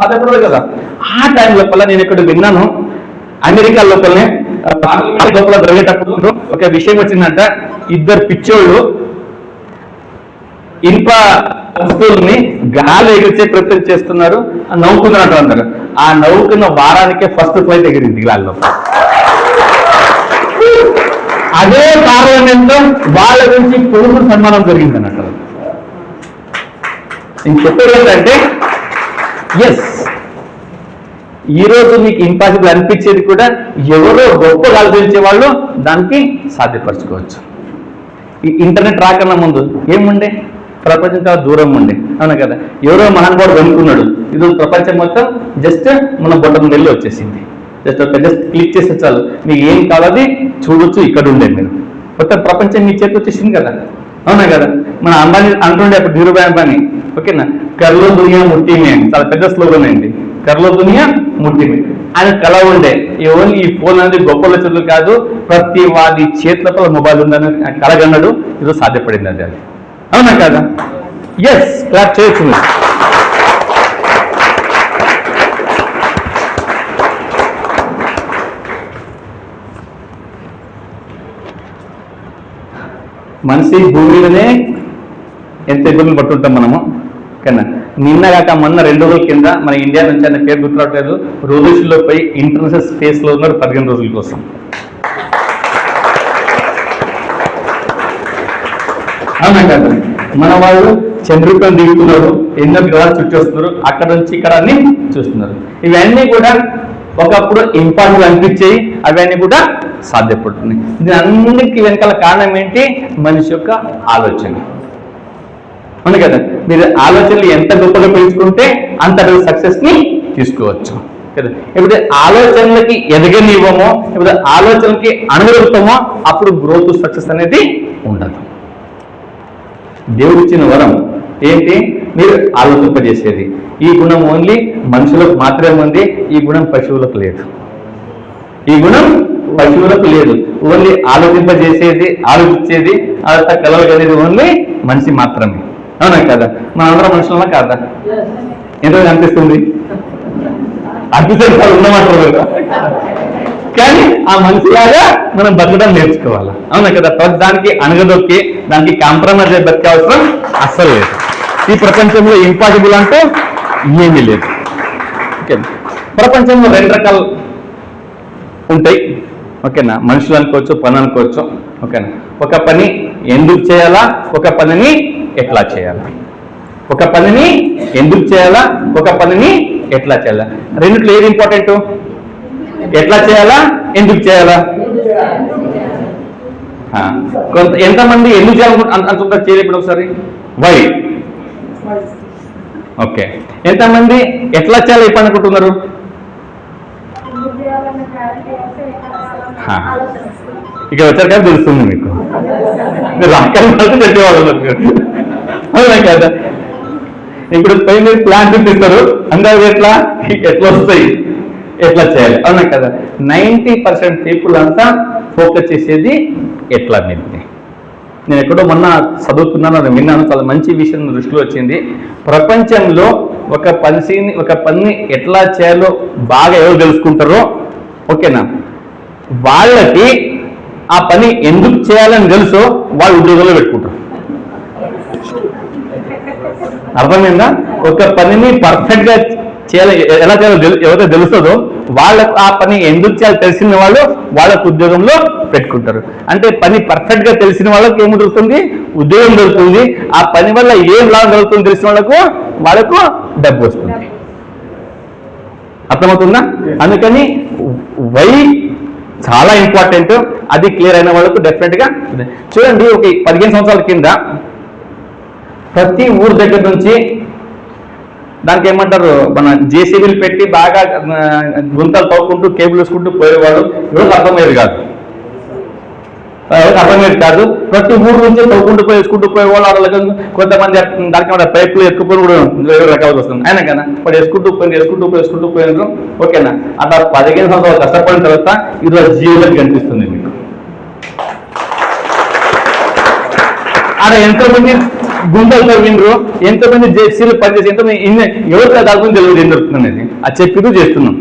సాధ్యపడదు కదా. ఆ టైం లోపల నేను ఇక్కడ విన్నాను, అమెరికా లోపలనే లోపల జరిగేటప్పుడు ఒక విషయం వచ్చిందంట. 2 పిచ్చోళ్ళు ఇనుప వస్తువుల్ని గాలి ఎగిరిచే ప్రయత్నం చేస్తున్నారు, నవ్వుకున్నట్టు అంటారు. ఆ నవ్వుకున్న వారానికే ఫస్ట్ ఫ్లైట్ ఎగిరింది గాలిలో. అదే పార్లమెంట్ వాళ్ళ గురించి పొరుగు సన్మానం జరిగింది అన్నట్టు. నేను చెప్పేది ఏంటంటే, ఎస్, ఈరోజు మీకు ఇంపాసిబుల్ అనిపించేది కూడా ఎవరో గొప్పగా ఆలోచించే వాళ్ళు దానికి సాధ్యపరచుకోవచ్చు. ఈ ఇంటర్నెట్ రాకన్నా ముందు ఏముండే? ప్రపంచం చాలా దూరం ఉండే. అవునా కదా? ఎవరో మహానుభావుడు కనుక్కున్నాడు, ఇది ప్రపంచం మొత్తం జస్ట్ మన బొట్టం వెళ్ళి వచ్చేసింది. జస్ట్ క్లిక్ చేస్తే చాలు, మీకు ఏం కావాలి చూడొచ్చు, ఇక్కడ ఉండే మీరు మొత్తం ప్రపంచం మీ చేతికి వచ్చేసింది కదా. అవునా కదా? మన అంబానీ అంటుండే అప్పుడు, ధీరుభాయ్ అంబానీ, ఓకేనా, కర్లో దునియా ముట్టిమే అని చాలా పెద్ద స్లోగన్ అండి. కర్లో దునియా ముట్టిమే. ఆయన కళ ఉండే ఓన్లీ ఈ ఫోన్ అనేది గొప్పల చేతులు కాదు, ప్రతి వాడి చేతులతో మొబైల్ ఉందని కలగన్నాడు. ఇది సాధ్యపడింది అది. అవునా కాదా? ఎస్, క్లాప్ చేయొచ్చు. మనిషి భూమి మీదనే ఎంత ఇబ్బందులు పట్టుంటాం మనము. కన్నా నిన్న కాక మొన్న 2 రోజుల కింద మన ఇండియా నుంచి ఆయన పేరు గుర్తురావట్లేదు, రోజుల్లో పోయి ఇంటర్నేషనల్ స్పేస్లో ఉన్నారు 15 రోజుల కోసం. అవునా కాదు? మన వాళ్ళు చంద్రుడిపైన దిగుతున్నారు, ఎన్నో గ్రహాలు చుట్టూ వస్తున్నారు, అక్కడ నుంచి ఇక్కడ అన్ని చూస్తున్నారు. ఇవన్నీ కూడా ఒకప్పుడు ఇంపార్టెంట్ అనిపించేవి, అవన్నీ కూడా సాధ్యపడుతున్నాయి. దీని అన్నిటికీ వెనకాల కారణం ఏంటి? మనిషి యొక్క ఆలోచన. అవును కదా? మీరు ఆలోచనలు ఎంత గొప్పగా పెంచుకుంటే అంత సక్సెస్ ని తీసుకోవచ్చు కదా. ఇప్పుడు ఆలోచనలకి ఎదగనివ్వమో, ఇప్పుడు ఆలోచనలకి అణగలుగుతామో, అప్పుడు గ్రోత్ సక్సెస్ అనేది ఉండదు. దేవుడిచ్చిన వరం ఏంటి? మీరు ఆలోచింపజేసేది. ఈ గుణం ఓన్లీ మనుషులకు మాత్రమే ఉంది, ఈ గుణం పశువులకు లేదు. ఈ గుణం పశువులకు లేదు. ఓన్లీ ఆలోచింపజేసేది, ఆలోచించేది, అదంతా కలవగలిగేది ఓన్లీ మనిషి మాత్రమే. అవునా కదా? మన అందరం మనుషులన్నా కాదా? ఎంతో అనిపిస్తుంది, అనిపిస్తుంది కాదు, ఉన్నమాటారు కదా. కానీ ఆ మనిషిలాగా మనం బతకడం నేర్చుకోవాలి. అవునా కదా? దానికి అణగదొక్కి దానికి కాంప్రమైజ్ అయ్యి బతికే అవసరం అస్సలు లేదు. ఈ ప్రపంచంలో ఇంపాసిబుల్ అంటూ ఏమీ లేదు. ఓకే, ప్రపంచంలో 2 రకాలు ఉంటాయి. ఓకేనా? మనుషులు అనుకోవచ్చు, పని అనుకోవచ్చు. ఓకేనా? ఒక పని ఎందుకు చేయాలా, ఒక పనిని ఎట్లా చేయాలా. ఒక పనిని ఎందుకు చేయాలా, ఒక పనిని ఎట్లా చేయాలా. రెండిట్లో ఏది ఇంపార్టెంట్? ఎట్లా చేయాలా, ఎందుకు చేయాలా. ఎంతమంది ఎందుకు చేయాలనుకుంటారు? చేయలేప్పుడు ఒకసారి వై. ఓకే, ఎంతమంది ఎట్లా చేయాలి ఇప్పుడు అనుకుంటున్నారు? ఇక్కడ వచ్చారు కదా తెలుస్తుంది మీకు. మీరు అక్కడ చెప్పేవాళ్ళు అవునా కదా? ఇప్పుడు పై మీరు ప్లాన్ చూపిస్తారు, అందరూ ఎట్లా వస్తాయి, ఎట్లా చేయాలి. అవునా కదా? 90% పీపుల్ అంతా ఫోకస్ చేసేది ఎట్లా మీద. నేను ఎక్కడో మొన్న చదువుతున్నాను, విన్నాను, చాలా మంచి విషయం దృష్టిలో వచ్చింది. ప్రపంచంలో ఒక పనిని ఎట్లా చేయాలో బాగా ఎవరు తెలుసుకుంటారో, ఓకేనా, వాళ్ళకి ఆ పని ఎందుకు చేయాలని తెలుసో వాళ్ళు ఉద్యోగంలో పెట్టుకుంటారు. అర్థమైందా? ఒక పనిని పర్ఫెక్ట్ గా చేయాలి, ఎలా చేయాలో ఎవరైతే తెలుస్తుందో వాళ్ళకు ఆ పని ఎందుకు చేయాలో తెలిసిన వాళ్ళు వాళ్ళకు ఉద్యోగంలో పెట్టుకుంటారు. అంటే పని పర్ఫెక్ట్ గా తెలిసిన వాళ్ళకి ఏమి దొరుకుతుంది? ఉద్యోగం దొరుకుతుంది. ఆ పని వల్ల ఏం లాభం దొరుకుతుంది తెలిసిన వాళ్ళకు డబ్బు వస్తుంది. అర్థమవుతుందా? అందుకని వై చాలా ఇంపార్టెంట్. అది క్లియర్ అయిన వాళ్ళకు డెఫినెట్ గా చూడండి. ఒక 15 సంవత్సరాల కింద ప్రతి ఊరు దగ్గర నుంచి దానికి ఏమంటారు, మన జేసీబీలు పెట్టి బాగా గుంతలు తవ్వుకుంటూ కేబుల్ వేసుకుంటూ పోయేవాడు. ఎవరికి అర్థమయ్యేది కాదు. ప్రతి ఊరు నుంచి తవ్వుకుంటూ వేసుకుంటూ పోయేవాళ్ళు. వాళ్ళకి కొంతమంది దానికి పైపులు ఎక్కువ కూడా వేరే రకాలు వస్తుంది. అయినా కదా వాడు వేసుకుంటూ పోయినారు. ఓకేనా? అట్లా 15 సంవత్సరాలు కష్టపడిన తర్వాత ఈరోజు జీవితం కనిపిస్తుంది మీకు. అలా ఎంతోమంది గుండెలు తవ్విండ్రు, ఎంతోమంది జేసీలు పనిచేసి, ఎంతోమంది ఎవరికి దాని తెలియదు ఏం జరుగుతుంది అనేది. అది చెప్పిదు చేస్తున్నాం.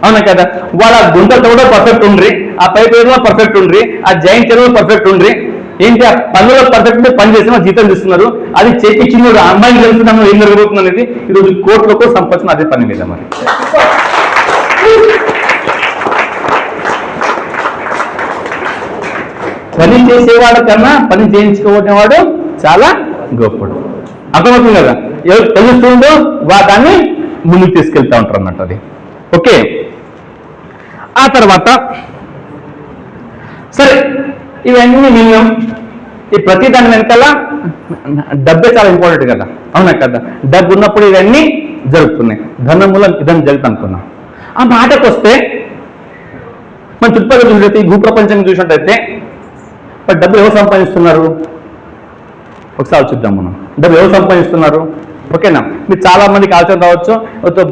అవునా కదా? వాళ్ళు ఆ గుంటతో కూడా పర్ఫెక్ట్ ఉండ్రి, ఆ పైప్ ఏదో పర్ఫెక్ట్ ఉండ్రి, ఆ జాయింట్ చెరువు పర్ఫెక్ట్ ఉండ్రి. ఏంటి ఆ పనుల్లో పర్ఫెక్ట్ పని చేసిన జీతం తీస్తున్నారు. అది చేపించిన అమ్మాయిని తెలుస్తున్నాము ఏం జరుగుతుంది అనేది. ఈరోజు కోట్లకు సంపాదించిన అదే పని మీద. మరి పని చేసేవాడు కన్నా పని చేయించుకోవటం చాలా గొప్పడు. అర్థమవుతుంది కదా? ఎవరు తెలుస్తుందో దాన్ని ముందుకు తీసుకెళ్తా ఉంటారు అన్నట్టు. అది ఓకే. ఆ తర్వాత సరే, ఇవన్నీ విన్నాం. ఈ ప్రతి దాని వెనకాల డబ్బే చాలా ఇంపార్టెంట్ కదా. అవునా కదా? డబ్బు ఉన్నప్పుడు ఇవన్నీ జరుగుతున్నాయి. ధనం మూలం ఇదని జరుగుతుంది అనుకున్నాం. ఆ మాటకు వస్తే మన చుట్టుపక్కల చూసినట్టు ఈ భూప్రపంచాన్ని చూసినట్టయితే డబ్బు ఎవరు సంపాదిస్తున్నారు? ఒకసారి చూద్దాం మనం. డబ్బు ఎవరు సంపాదిస్తున్నారు? ఓకేనా. మీరు చాలా మందికి ఆలోచన రావచ్చు,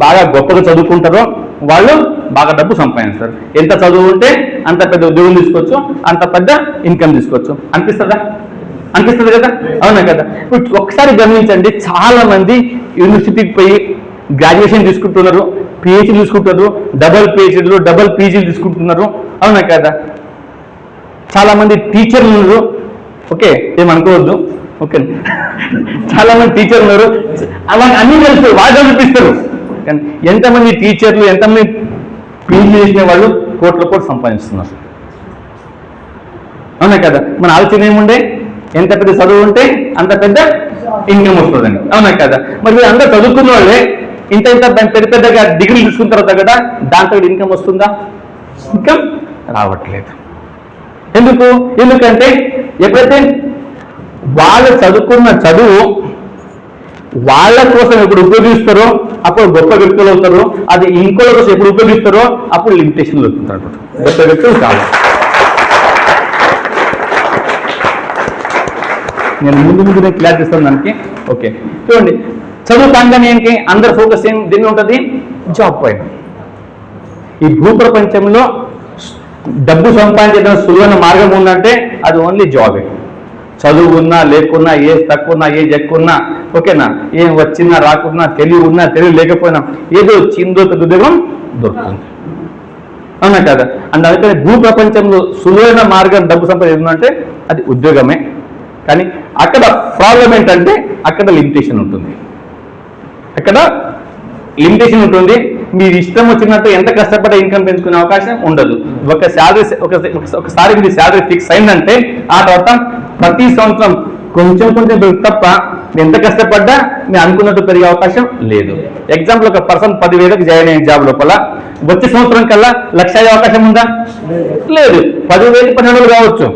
బాగా గొప్పగా చదువుకుంటారో వాళ్ళు బాగా డబ్బు సంపాదిస్తారు, ఎంత చదువు ఉంటే అంత పెద్ద ఉద్యోగం తీసుకోవచ్చు, అంత పెద్ద ఇన్కమ్ తీసుకోవచ్చు అనిపిస్తుందా? అనిపిస్తుంది కదా, అవునా కదా. ఇప్పుడు ఒకసారి గమనించండి, చాలా మంది యూనివర్సిటీకి పోయి గ్రాడ్యుయేషన్ తీసుకుంటున్నారు, పిహెచ్డీ తీసుకుంటున్నారు, డబల్ పిహెచ్డీలు డబల్ పీజీలు తీసుకుంటున్నారు, అవునా కదా. చాలా మంది టీచర్లు ఉన్నారు, ఓకే ఏమనుకోవద్దు, ఓకే చాలా మంది టీచర్లు ఉన్నారు, అలా అన్ని తెలుసు వాళ్ళు అనిపిస్తారు. కానీ ఎంతమంది టీచర్లు ఎంతమంది పీజీ చేసిన వాళ్ళు కోట్ల సంపాదిస్తున్నారు, అవునా కదా. మన ఆలోచన ఏముండే, ఎంత పెద్ద చదువు ఉంటే అంత పెద్ద ఇన్కమ్ వస్తుందని, అవునా కదా. మరి మీరు అందరూ చదువుకున్న వాళ్ళే ఇంత పెద్దగా డిగ్రీ తీసుకున్న తర్వాత కదా దాంతో ఇన్కమ్ వస్తుందా? ఇన్కమ్ రావట్లేదు. ఎందుకంటే ఎప్పుడైతే వాళ్ళు చదువుకున్న చదువు వాళ్ళ కోసం ఎప్పుడు ఉపయోగిస్తారో అప్పుడు గొప్ప వ్యక్తులు అవుతారు, అది ఇంకోళ్ళ కోసం ఎప్పుడు ఉపయోగిస్తారో అప్పుడు లిమిటేషన్లు వస్తుంటారు, గొప్ప వ్యక్తులు కాదు. నేను ముందు క్లాస్ ఇస్తాను దానికి, ఓకే. చూడండి, చదువు కాగానే ఏంటి అందరు ఫోకస్ ఏం దీన్ని ఉంటుంది, జాబ్ పైన. ఈ భూప్రపంచంలో డబ్బు సంపాదించడం సులువైన మార్గం ఉందంటే అది ఓన్లీ జాబే. చదువు ఉన్నా లేకున్నా, ఏజ్ తక్కువ ఉన్నా ఏజ్ ఎక్కువ ఉన్నా, ఓకేనా, ఏం వచ్చినా రాకున్నా, తెలివి ఉన్నా తెలివి లేకపోయినా ఏదో చిందో పెద్ద ఉద్యోగం దొరుకుతుంది, అవునా కదా. అండ్ అందుకని భూప్రపంచంలో సులువైన మార్గం డబ్బు సంపాదించడం అది ఉద్యోగమే. కానీ అక్కడ ప్రాబ్లం ఏంటంటే అక్కడ లిమిటేషన్ ఉంటుంది, అక్కడ లిమిటేషన్ ఉంటుంది. మీరు ఇష్టం వచ్చినట్టు ఎంత కష్టపడే ఇన్కమ్ పెంచుకునే అవకాశం ఉండదు. ఒక శాలరీ ఒకసారి మీ శాలరీ ఫిక్స్ అయిందంటే ఆ తర్వాత ప్రతి సంవత్సరం కొంచెం పెరుగు తప్ప ఎంత కష్టపడ్డా మీరు అనుకున్నట్టు పెరిగే అవకాశం లేదు. ఎగ్జాంపుల్, ఒక పర్సన్ 10,000కి జాయిన్ అయిన జాబ్ లోపల వచ్చే సంవత్సరం కల్లా 1,00,000 అయ్యే అవకాశం ఉందా? లేదు. 10,000 12,000 కావచ్చు,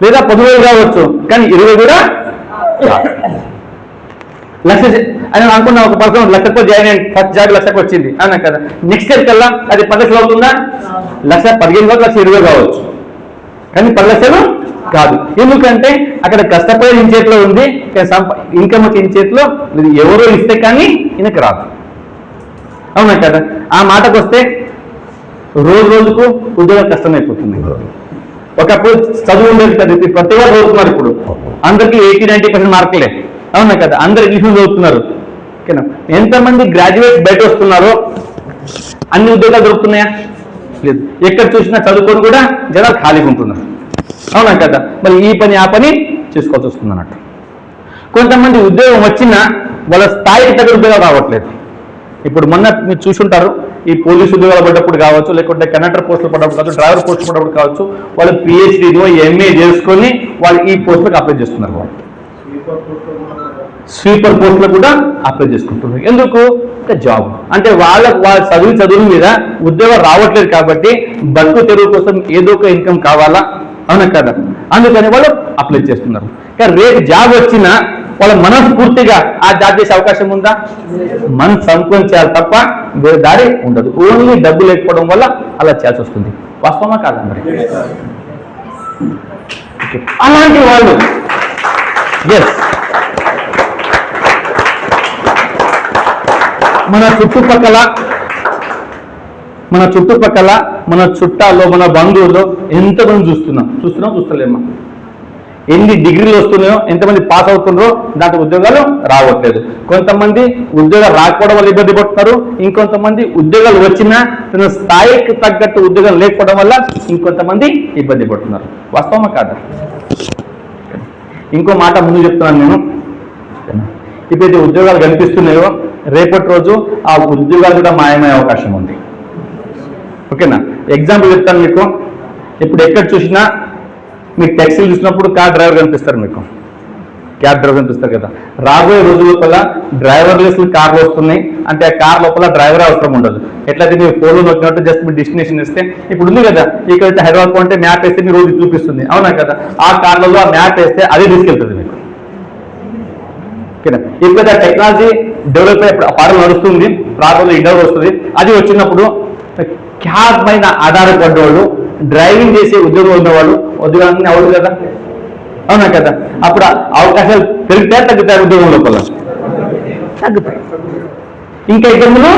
లేదా 10,000 కావచ్చు, కానీ 20 కూడా 1,00,000 అని అనుకున్న ఒక పర్సన్ 1,00,000 జాయిన్ అయ్యి ఫస్ట్ జాబ్ 1,00,000 వచ్చింది, అవునా కదా. నెక్స్ట్ ఇయర్ కల్లా అది 10,00,000 అవుతుందా? 1,15,000 కావచ్చు, 1,20,000 కావచ్చు, కానీ 10,00,000 కాదు. ఎందుకంటే అక్కడ కష్టపడి ఇన్ చేతిలో ఉంది, ఇన్కమ్ వచ్చి ఇన్ చేతిలో ఎవరో ఇస్తే కానీ ఈయనకి రాదు, అవునా కదా. ఆ మాటకు వస్తే రోజుకు ఉద్యోగం కష్టమైపోతుంది. ఒకప్పుడు చదువు ఉండేది కదా, ప్రతి వారు చదువుతున్నారు, ఇప్పుడు అందరికీ 80-90% మార్కులే, అవునా కదా. అందరు ఇంగ్లీష్ చదువుతున్నారు, ఓకేనా. ఎంతమంది గ్రాడ్యుయేట్స్ బయట వస్తున్నారో అన్ని ఉద్యోగాలు దొరుకుతున్నాయా? లేదు. ఎక్కడ చూసినా చదువుకొని కూడా జనాలు ఖాళీగా ఉంటున్నారు, అవునా కదా. మరి ఈ పని ఆ పని చేసుకోవాల్సి వస్తుంది అన్నట్టు. కొంతమంది ఉద్యోగం వచ్చినా వాళ్ళ స్థాయికి తగ్గ ఉద్యోగాలు రావట్లేదు. ఇప్పుడు మొన్న మీరు చూసుంటారు, ఈ పోలీసు ఉద్యోగాలు పడ్డప్పుడు కావచ్చు, లేకుంటే కండక్టర్ పోస్టులు పడ్డప్పుడు కావచ్చు, డ్రైవర్ పోస్టులు పడ్డప్పుడు కావచ్చు, వాళ్ళు పిహెచ్డీనో ఎంఏ చేసుకొని వాళ్ళు ఈ పోస్టులకు అప్లై చేస్తున్నారు. వాళ్ళు స్వీపర్ పోస్టులకు కూడా అప్లై చేసుకుంటున్నారు. ఎందుకు? జాబ్ అంటే వాళ్ళ చదువు మీద ఉద్యోగం రావట్లేదు కాబట్టి బతుకు తెరువు కోసం ఏదో ఒక ఇన్కమ్ కావాలా, అవునా కదా. అందుకని వాళ్ళు అప్లై చేస్తున్నారు. కానీ రేపు జాబ్ వచ్చినా వాళ్ళ మనస్ఫూర్తిగా ఆ జాబ్ చేసే అవకాశం ఉందా? మనం సంకోచం చేయాలి తప్ప వేరే దారి ఉండదు. ఓన్లీ డబ్బు లేకపోవడం వల్ల అలా చేయాల్సి వస్తుంది. వాస్తవమా కాదా మరి? అలాంటి వాళ్ళు ఎస్ మన చుట్టుపక్కల మన చుట్టాల్లో మన బంధువుల్లో ఎంతమంది చూస్తలేమా? ఎన్ని డిగ్రీలు వస్తున్నాయో, ఎంతమంది పాస్ అవుతున్నారో దాంట్లో ఉద్యోగాలు రావట్లేదు. కొంతమంది ఉద్యోగాలు రాకపోవడం వల్ల ఇబ్బంది పడుతున్నారు, ఇంకొంతమంది ఉద్యోగాలు వచ్చినా తన స్థాయికి తగ్గట్టు ఉద్యోగాలు లేకపోవడం వల్ల ఇంకొంతమంది ఇబ్బంది పడుతున్నారు. వాస్తవమా కాదా? ఇంకో మాట ముందు చెప్తున్నాను నేను, ఇప్పుడైతే ఉద్యోగాలు కనిపిస్తున్నాయో రేపటి రోజు ఆ ఉద్యోగాలు కూడా మాయమయ్యే అవకాశం ఉంది, ఓకేనా. ఎగ్జాంపుల్ చెప్తాను మీకు. ఇప్పుడు ఎక్కడ చూసినా మీకు ట్యాక్సీలు చూసినప్పుడు కార్ డ్రైవర్ కనిపిస్తారు, మీకు క్యాబ్ డ్రైవర్ కనిపిస్తారు కదా. రాబోయే రోజు లోపల డ్రైవర్లెస్ కార్లు వస్తున్నాయి. అంటే ఆ కార్ లోపల డ్రైవర్ అవసరం ఉండదు. ఎట్లయితే మీరు ఫోన్లో నొక్కినట్టు జస్ట్ మీరు డెస్టినేషన్ ఇస్తే, ఇప్పుడు ఉంది కదా ఇక్కడైతే హైదరాబాద్ పోతే మ్యాప్ వేస్తే మీరు రోజు చూపిస్తుంది, అవునా కదా. ఆ కార్లలో ఆ మ్యాప్ వేస్తే అదే తీసుకెళ్తుంది మీకు, ఓకేనా. ఎప్పుడైతే టెక్నాలజీ డెవలప్ అయ్యే పాటలు నడుస్తుంది, రాబోయే ఇంటర్వ్యూ వస్తుంది, అది వచ్చినప్పుడు క్యాబ్ పైన ఆధారపడ్డవాళ్ళు, డ్రైవింగ్ చేసే ఉద్యోగం ఉన్నవాళ్ళు ఉద్యోగాన్ని అవ్వదు కదా, అవునా కదా. అప్పుడు అవకాశాలు పెరిగితే తగ్గుతాయి ఉద్యోగం లోపల, తగ్గుతాయి, ఇంకా ఇబ్బందులు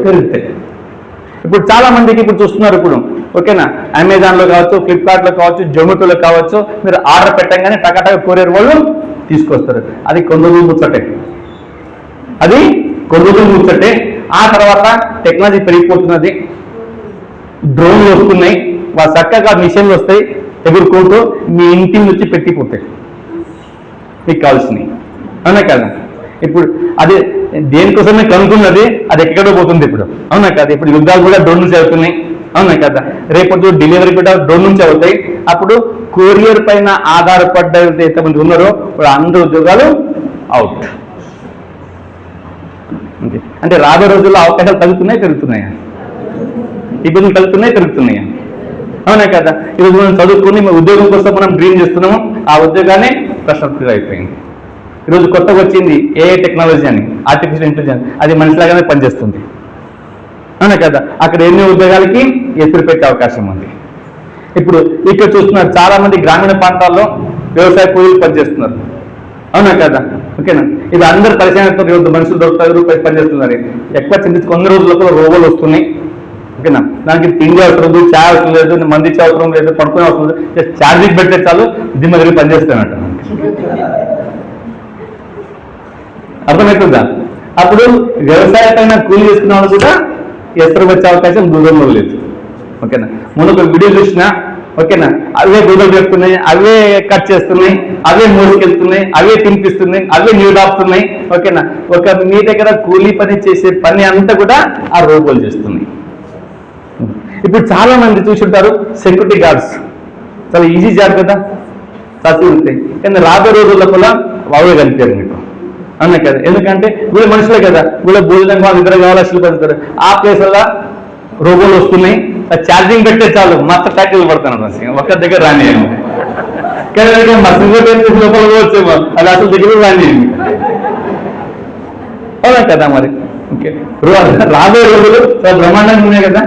పెరుగుతాయి. ఇప్పుడు చాలా మందికి ఇప్పుడు చూస్తున్నారు ఇప్పుడు, ఓకేనా, అమెజాన్లో కావచ్చు, ఫ్లిప్కార్ట్లో కావచ్చు, జొమాటోలో కావచ్చు, మీరు ఆర్డర్ పెట్టంగానే టకాటక కొరియర్ వాళ్ళు తీసుకొస్తారు. అది కొన్ని రోజులు ముచ్చటే, అది కొన్ని రోజులు ముచ్చటే. ఆ తర్వాత టెక్నాలజీ పెరిగిపోతున్నది, డ్రోన్లు వస్తున్నాయి, వాళ్ళ చక్కగా మిషన్లు వస్తాయి, ఎగురుకుంటూ మీ ఇంటి నుంచి పెట్టిపోతాయి మీకు కావాల్సినవి, అవునా కదా. ఇప్పుడు అది దేనికోసమే కనుక్కున్నది, అది ఎక్కడో పోతుంది ఇప్పుడు, అవునా కదా. ఇప్పుడు యుద్ధాలు కూడా డ్రోన్ నుంచి అవుతున్నాయి, అవునా కదా. రేపటి డెలివరీ కూడా డ్రోన్ నుంచి అవుతాయి. అప్పుడు కొరియర్ పైన ఆధారపడ్డ ఎంతమంది ఉన్నారో ఇప్పుడు అందరు ఉద్యోగాలు అవుట్. అంటే రాబోయే రోజుల్లో అవకాశాలు తగ్గుతున్నాయి పెరుగుతున్నాయా, ఇబ్బందులు కలుగుతున్నాయి పెరుగుతున్నాయా, అవునా కదా. ఈరోజు మనం చదువుకుని ఉద్యోగం కోసం మనం డ్రీమ్ చేస్తున్నాము, ఆ ఉద్యోగాన్ని ప్రశ్నార్థకం అయిపోయింది. ఈరోజు కొత్తగా వచ్చింది ఏఐ టెక్నాలజీ అని, ఆర్టిఫిషియల్ ఇంటెలిజెన్స్, అది మనిషిలాగానే పనిచేస్తుంది, అవునా కదా. అక్కడ ఎన్ని ఉద్యోగాలకి ఎత్తులు పెట్టే అవకాశం ఉంది. ఇప్పుడు ఇక్కడ చూస్తున్నారు చాలా మంది గ్రామీణ ప్రాంతాల్లో వ్యవసాయ కూలీలు పనిచేస్తున్నారు, అవునా కదా, ఓకేనా. ఇది అందరు పరిచయంతో మనుషులు దొరుకుతారు పనిచేస్తున్నారు. ఎక్కువ చింతించి 100 రోజుల లోపల రోగులు వస్తున్నాయి, ఓకేనా. దానికి తిండి అవసరం లేదు, చాయ్ అవసరం లేదు, మంది ఇచ్చే అవసరం లేదు, పడుకునే అవసరం లేదు, జస్ట్ ఛార్జింగ్ పెట్టే చాలు దిమ్మ తిరిగి పనిచేస్తానంట. అర్థమవుతుందా. అప్పుడు వ్యవసాయ పైన కూలి చేసుకున్న వాళ్ళు కూడా ఎస్తరు వచ్చే అవకాశం దూరంలో లేదు, ఓకేనా. మొన్న ఒక వీడియో చూసినా, ఓకేనా, అవే దూరం పెడుతున్నాయి, అవే కట్ చేస్తున్నాయి, అవే మోసుకెళ్తున్నాయి, అవే తినిపిస్తున్నాయి, అవే నీడాపుతున్నాయి, ఓకేనా. ఒక మీ దగ్గర కూలీ పని చేసే పని అంతా కూడా ఆ రోబోలు చేస్తున్నాయి. ఇప్పుడు చాలా మంది చూసుంటారు సెక్యూరిటీ గార్డ్స్, చాలా ఈజీ జాబ్ కదా, చాలా ఉంటాయి. కానీ రాబోయే రోజుల్లో కూడా వావే కనిపించారు మీకు, అవునా కదా. ఎందుకంటే వీళ్ళు మనుషులే కదా, వీళ్ళ భోజనం కావాలి, నిద్ర కావాలి, అసలు పడతారు. ఆ ప్లేస్లో రోబోలు వస్తున్నాయి, ఛార్జింగ్ పెట్టే చాలు మస్తు ట్యాక్లు పడతాను, ఒక్క దగ్గర రానియండి. కానీ మస్తు లోపల వచ్చేమో అది అసలు దగ్గర రానియండి, అవునా కదా. మరి ఓకే, రాబోయే రోజులు చాలా బ్రహ్మాండంగా ఉన్నాయి కదా.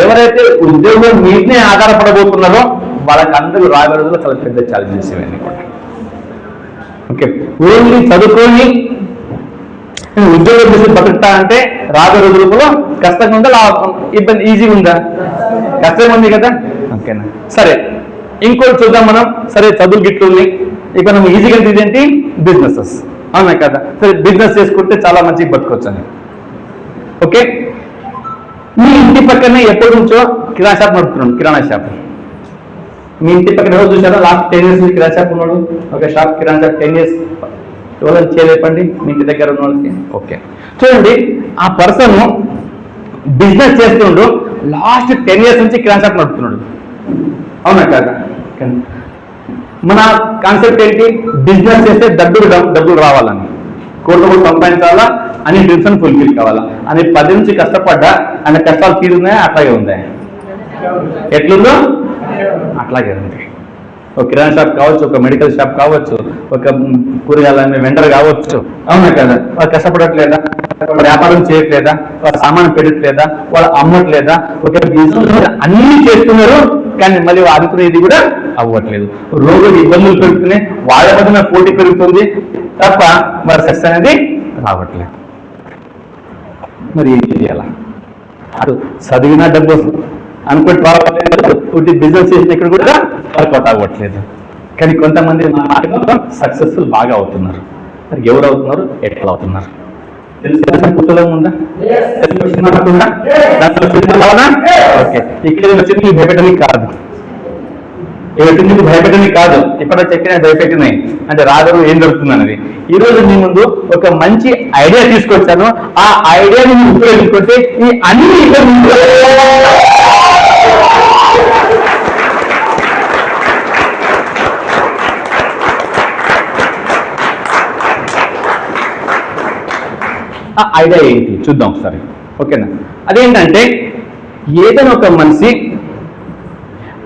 ఎవరైతే ఉద్యోగం మీదనే ఆధారపడబోతున్నారో వాళ్ళకందరూ రాబోయే రోజుల్లో చాలా పెద్ద ఛాలెంజెస్ ఇవన్నీ కూడా. ఓకే, ఓన్లీ చదువుకొని ఉద్యోగం చేసి బతుకుతా అంటే రాబోయే రోజులలో కష్టంగా ఉందా, ఇబ్బంది ఈజీగా ఉందా? కష్టంగా ఉంది కదా, ఓకేనా. సరే, ఇంకోటి చూద్దాం మనం. సరే, చదువు గిట్లు ఉన్నాయి, ఇక మనం ఈజీగా ఇదేంటి బిజినెసెస్, అవునా కదా. సరే, బిజినెస్ చేసుకుంటే చాలా మంచిగా బతుకోవచ్చు అని. ఓకే, మీ ఇంటి పక్కనే ఎప్పటి నుంచో కిరాణా షాప్ నడుపుతున్నాడు, కిరాణా షాప్. మీ ఇంటి పక్కన ఎవరు చూసారా లాస్ట్ 10 years కిరాణా షాప్ ఉన్నాడు, ఒక షాప్ కిరాణా షాప్ 10 years ఎవరైనా చేయలేపండి మీ ఇంటి దగ్గర ఉన్న వాళ్ళకి. ఓకే, చూడండి, ఆ పర్సన్ బిజినెస్ చేస్తుండు, లాస్ట్ 10 years నుంచి కిరాణా షాప్ నడుపుతున్నాడు, అవునా కదా. మన కాన్సెప్ట్ ఏంటి, బిజినెస్ చేస్తే డబ్బులు రావాలని, కోట్లు సంపాదించాలా అని డ్రీమ్స్ ఫుల్ఫిల్ కావాలా అని 10 నుంచి కష్టపడ్డా ఆయన కష్టాలు తీరున్నాయా అట్లాగే ఉందా? ఎట్లుందో అట్లాగే ఉంది. ఒక కిరాణా షాప్ కావచ్చు, ఒక మెడికల్ షాప్ కావచ్చు, ఒక కూరగాయల వెండర్ కావచ్చు, అవునా కదా. వాళ్ళు కష్టపడట్లేదా, వ్యాపారం చేయట్లేదా, వాళ్ళ సామాన్ పెట్టట్లేదా, వాళ్ళు అమ్మట్లేదా, ఒక బిజినెస్ అన్ని చేస్తున్నారు, కానీ మళ్ళీ అనుకునేది కూడా అవ్వట్లేదు. రోగులు ఇబ్బందులు పెరుగుతున్నాయి, వాళ్ళ మధ్యన పోటీ పెరుగుతుంది తప్ప మరి సక్సెస్ అనేది రావట్లేదు. మరి ఏం చేయాలా? అటు చదివిన డబ్బు అనుకుంటే రావట్లేదు, బిజినెస్ చేసిన ఇక్కడ కూడా వర్కౌట్ అవ్వట్లేదు. కానీ కొంతమంది సక్సెస్ఫుల్ బాగా అవుతున్నారు. మరి ఎవరు అవుతున్నారు, ఎట్లా అవుతున్నారు తెలిసిన పుస్తకం ఉందా? ఓకే, ఇక్కడ వచ్చింది భయపెట్టడానికి కాదు, నీకు భయపెట్టడానికి కాదు, ఇప్పుడు చెప్పిన భయపెట్టినాయి అంటే రాదు ఏం జరుగుతుంది అనేది. ఈ రోజు మీ ముందు ఒక మంచి ఐడియా తీసుకొచ్చాను. ఆ ఐడియాని ఉపయోగించుకుంటే ఈ అన్ని ఆ ఐడియా ఏంటి చూద్దాం ఒకసారి, ఓకేనా. అదేంటంటే ఏదైనా ఒక మనిషి